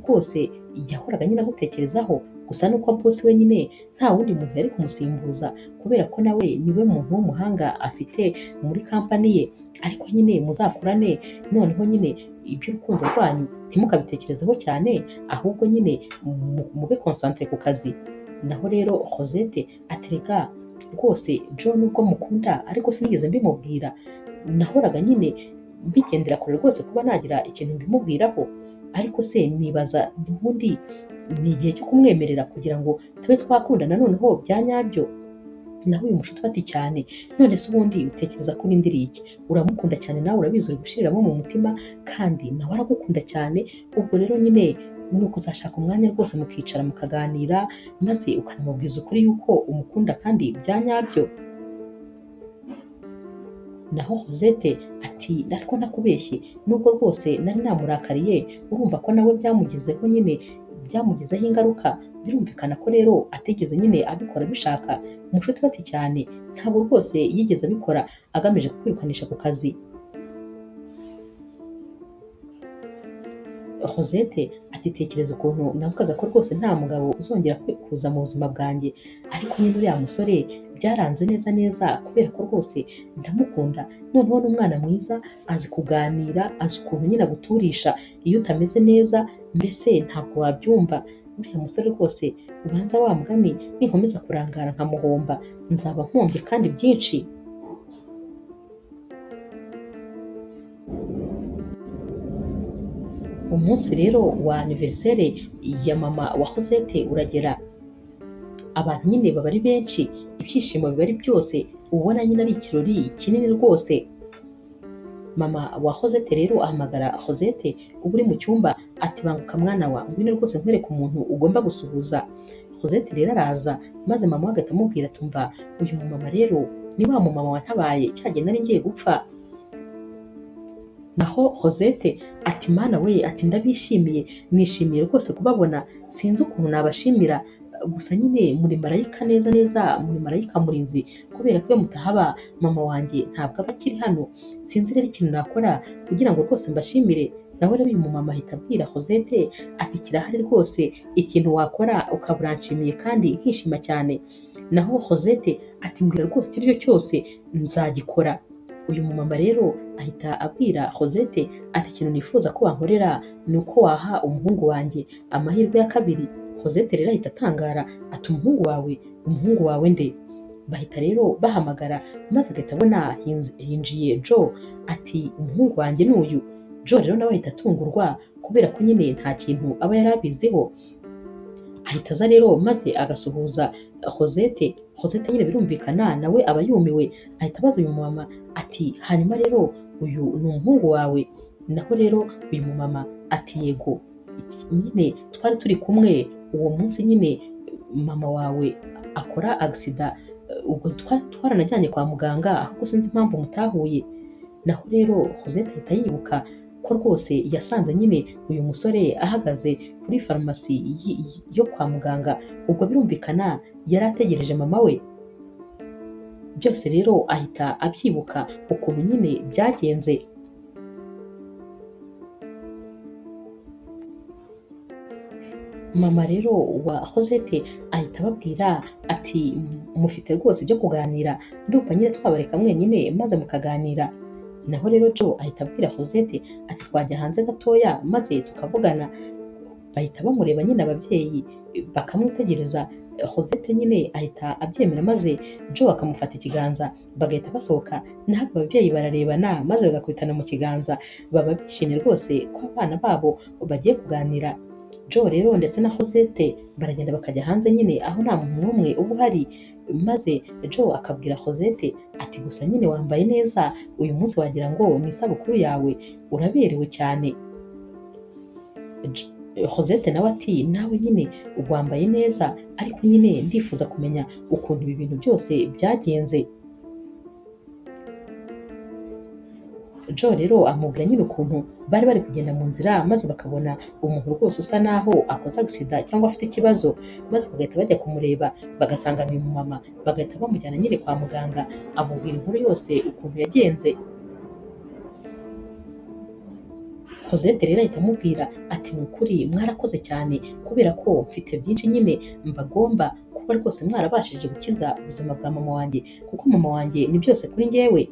[SPEAKER 1] rwose yahoraga nyine agutekerezaho, gusa nuko bosi we nyine nta wundi muntu yari kumusimbuza kubera ko nawe niwe muntu w'umuhanga afite muri kampani ye. Ariko nyine muzakorane noneho nyine iby'urukundo rwanyu ntimukabitekerezeho cyane, ahubwo nyine mube concentre ku kazi. Naho rero Rosette atereka rwose Joe nubwo mukunda ariko sinigeze mbimubwira, nahoraga nyine mbigendera kure rwose kuba nagira ikintu mbimubwiraho, ariko se nibaza n'ubundi ni igihe cyo kumwemerera kugira ngo tube twakundana noneho bya nyabyo. Naho uyu mushuti ati cyane, none se ubundi utekereza ko urindiriye iki? Uramukunda cyane nawe urabizi, uri gushiriramo mu mutima kandi nawe aragukunda cyane. Ubwo rero nyine ni ukuzashaka umwanya rwose mukicara mukaganira, maze ukanamubwiza ukuri yuko umukunda kandi bya nyabyo. Naho Rosette ati ariko nakubeshye, nubwo rwose nari namurakariye, urumva ko nawe byamugezeho nyine, byamugizeho ingaruka. Birumvikana ko rero atigeze nyine abikora bishaka. Umushuti bati cyane, ntabwo rwose yigeze abikora agamije kukwirukanisha ku kazi. Rosette ati tekereza ukuntu navugaga ko rwose nta mugabo uzongera kuza mu buzima bwanjye, ariko nyine uriya musore byaranze neza neza kubera ko rwose ndamukunda. Noneho n'umwana mwiza, azi kuganira, azi ukuntu nyine aguturisha iyo utameze neza, mbese ntabwo wabyumva. Uriya musore rwose ubanza wa mugani ninkomeza kurangara nkamuhomba nzaba mpombye kandi byinshi. Umunsi rero wa anniversaire ya mama wa Rosette uragera. Abantu nyine baba ari benshi, ibyishimo biba ari byose, ubona nyine ari ikirori kinini rwose. Mama wa Rosette rero ahamagara Rosette uba uri mu cyumba ati banguka mwana wa, ngwino rwose nkwereke umuntu ugomba gusuhuza. Rosette rero araza, maze mama we agahita amubwira atumva uyu mumama rero ni wa mumama wantabaye cyagihe nari ngiye gupfa. Naho Rosette ati mana we, ati ndabishimiye, nishimiye rwose kubabona, sinzi ukuntu nabashimira, gusa nyine muri marayika neza neza, muri marayika murinzi, kubera ko iyo mutahaba mama wanjye ntabwo aba akiri hano. Sinzi rero ikintu nakora kugira ngo rwose mbashimire. Nawe rero uyu mumama ahita abwira Rosette ati kirahari rwose ikintu wakora ukaba uranshimiye kandi nkishima cyane. Naho Rosette ati mbwira rwose icyo ari cyo cyose nzagikora. Uyu mumama rero ahita abwira Rosette ati ikintu nifuza ko wankorera ni uko waha umuhungu wanjye amahirwe ya kabiri Cosette rero ahita atangara ati umuhungu wawe nde? Bahita rero bahamagara maze agahita abona hinjiye Joe ati umuhungu wanjye ni uyu. Joe rero nawe ahita atungurwa kubera ko nyine nta kintu aba yari abiziho. Ahita aza rero maze agasuhuza Cosette. Cosette nyine birumvikana nawe aba yumiwe, ahita abaza uyu mumama ati hanyuma rero uyu ni umuhungu wawe? Naho rero uyu mumama ati yego, nyine twari turi kumwe uwo munsi nyine mama wawe akora agisida, ubwo twaranajyanye kwa muganga ahubwo sinzi impamvu mutahuye. Naho rero Cosette ahita yibuka ko rwose yasanze nyine uyu musore ahagaze kuri farumasi yo kwa muganga, ubwo birumvikana yari ategereje mama we. Byose rero ahita abyibuka ukuntu nyine byagenze. Mama rero wa Cosette ahita ababwira ati mufite rwose ibyo kuganira, ndumva nyine twabareka mwenyine maze mukaganira. Naho rero Joe ahita abwira Cosette ati twajya hanze gatoya maze tukavugana. Bahita bamureba nyine ababyeyi bakamwitegereza. Cosette nyine ahita abyemera maze Joe akamufata ikiganza bagahita basohoka, naho ababyeyi bararebana maze bagakubitana mu kiganza, baba bishimye rwose ko abana babo bagiye kuganira. Joe rero ndetse na Cosette baragenda bakajya hanze nyine aho nta muntu n'umwe uba uhari, maze Joe akabwira Cosette ati gusa nyine wambaye neza uyu munsi, wagira ngo ni isabukuru yawe, uraberewe cyane. Cosette nawe ati nawe nyine wambaye neza, ariko nyine ndifuza kumenya ukuntu ibi bintu byose byagenze. Joe rero amubwira nyine ukuntu bari kugenda mu nzira maze bakabona umuntu rwose usa naho akoze agisida cyangwa afite ikibazo, maze bagahita bajya kumureba bagasanga ni umumama, bagahita bamujyana nyine kwa muganga. Amubwira inkuru yose ukuntu yagenze. Cosette rero ahita amubwira ati ni ukuri mwarakoze cyane kubera ko mfite byinshi nyine mbagomba, kuba rwose mwarabashije gukiza ubuzima bwa mama wanjye, kuko mama wanjye ni byose kuri njyewe.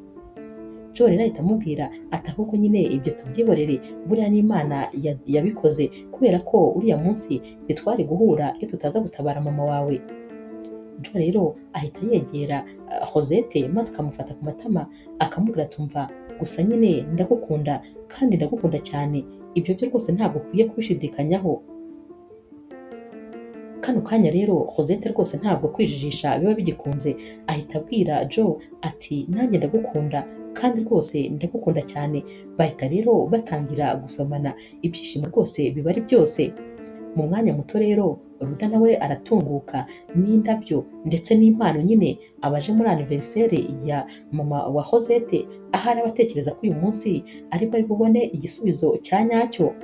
[SPEAKER 1] Joe rero ahita amubwira ati ahubwo nyine ibyo tubyihorere, buriya n'Imana yabikoze, kubera ko uriya munsi ntitwari guhura iyo tutaza gutabara mama wawe. Joe rero ahita yegera Cosette maze akamufata ku matama akamubwira atumva gusa nyine ndagukunda kandi ndagukunda cyane, ibyo byo rwose ntabwo ukwiye kubishidikanyaho. Kano kanya rero Cosette rwose ntabwo kwijijisha biba bigikunze, ahita abwira Joe ati nanjye ndagukunda kandi rwose ndagukunda cyane. Bahita rero batangira gusomana, ibyishimo rwose biba ari byose. Mu mwanya muto rero Ruda nawe aratunguka n'indabyo ndetse n'impano nyine abaje muri anniversaire ya mama wa Cosette, ahari abatekereza ko uyu munsi ari bubone igisubizo cya nyacyo.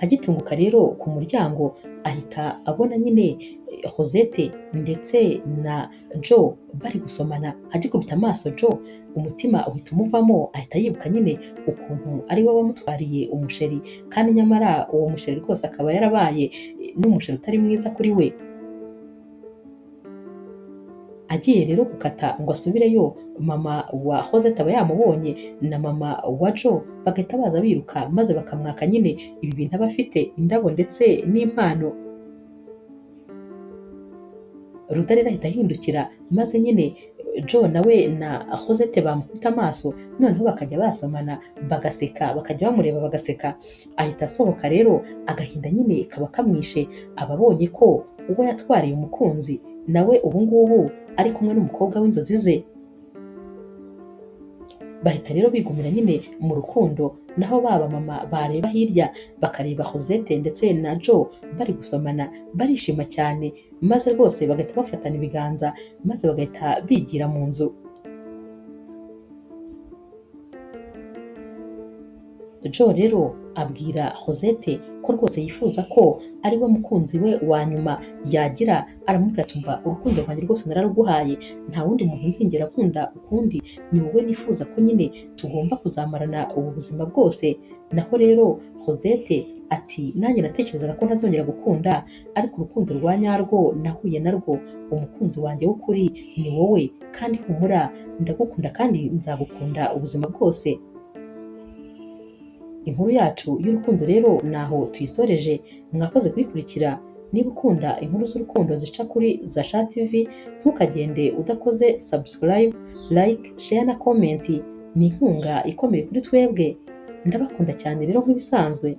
[SPEAKER 1] Agitunguka rero ku muryango ahita abona nyine Cosette ndetse na Joe bari gusomana. Agikubita amaso Joe umutima uhita umuvamo, ahita yibuka nyine ukuntu ari we wamutwariye umusheri, kandi nyamara uwo musheri rwose akaba yarabaye n'umusheri utari mwiza kuri we. Agiye rero gukata ngo asubireyo, mama wa Cosette aba yamubonye na mama wa Joe bagahita baza biruka maze bakamwaka nyine ibi bintu aba afite, indabo ndetse n'impano. Ruda rero ahita ahindukira maze nyine Joe nawe na Cosette bamukubita amaso, noneho bakajya basomana bagaseka, bakajya bamureba bagaseka. Ahita asohoka rero, agahinda nyine kaba kamwishe, ababonye ko uwo yatwariye umukunzi nawe ubu ngubu ari kumwe n'umukobwa w'inzozi ze. Bahita rero bigumira nyine mu rukundo, naho baba mama bareba hirya bakareba Cosette ndetse na Joe bari gusomana barishima cyane, maze rwose bagahita bafatana ibiganza maze bagahita bigira mu nzu. Joe rero abwira Cosette ko rwose yifuza ko ari we mukunzi we wa nyuma yagira. Aramubwira atumva urukundo rwanjye rwose nararuguhaye, nta wundi muntu nzigera akunda ukundi, ni wowe nifuza ko nyine tugomba kuzamarana ubu buzima bwose. Naho rero Cosette ati nanjye natekerezaga ko ntazongera gukunda, ariko urukundo rwa nyarwo nahuye narwo, umukunzi wanjye w'ukuri ni wowe, kandi humura ndagukunda kandi nzagukunda ubuzima bwose. Inkuru yacu y'urukundo rero naho tuyisoreje, mwakoze kuyikurikira. Niba ukunda inkuru z'urukundo zica kuri Zasha TV, ntukagende udakoze subscribe, like, share na comment. Ni inkunga ikomeye kuri twebwe. Ndabakunda cyane rero nk'ibisanzwe.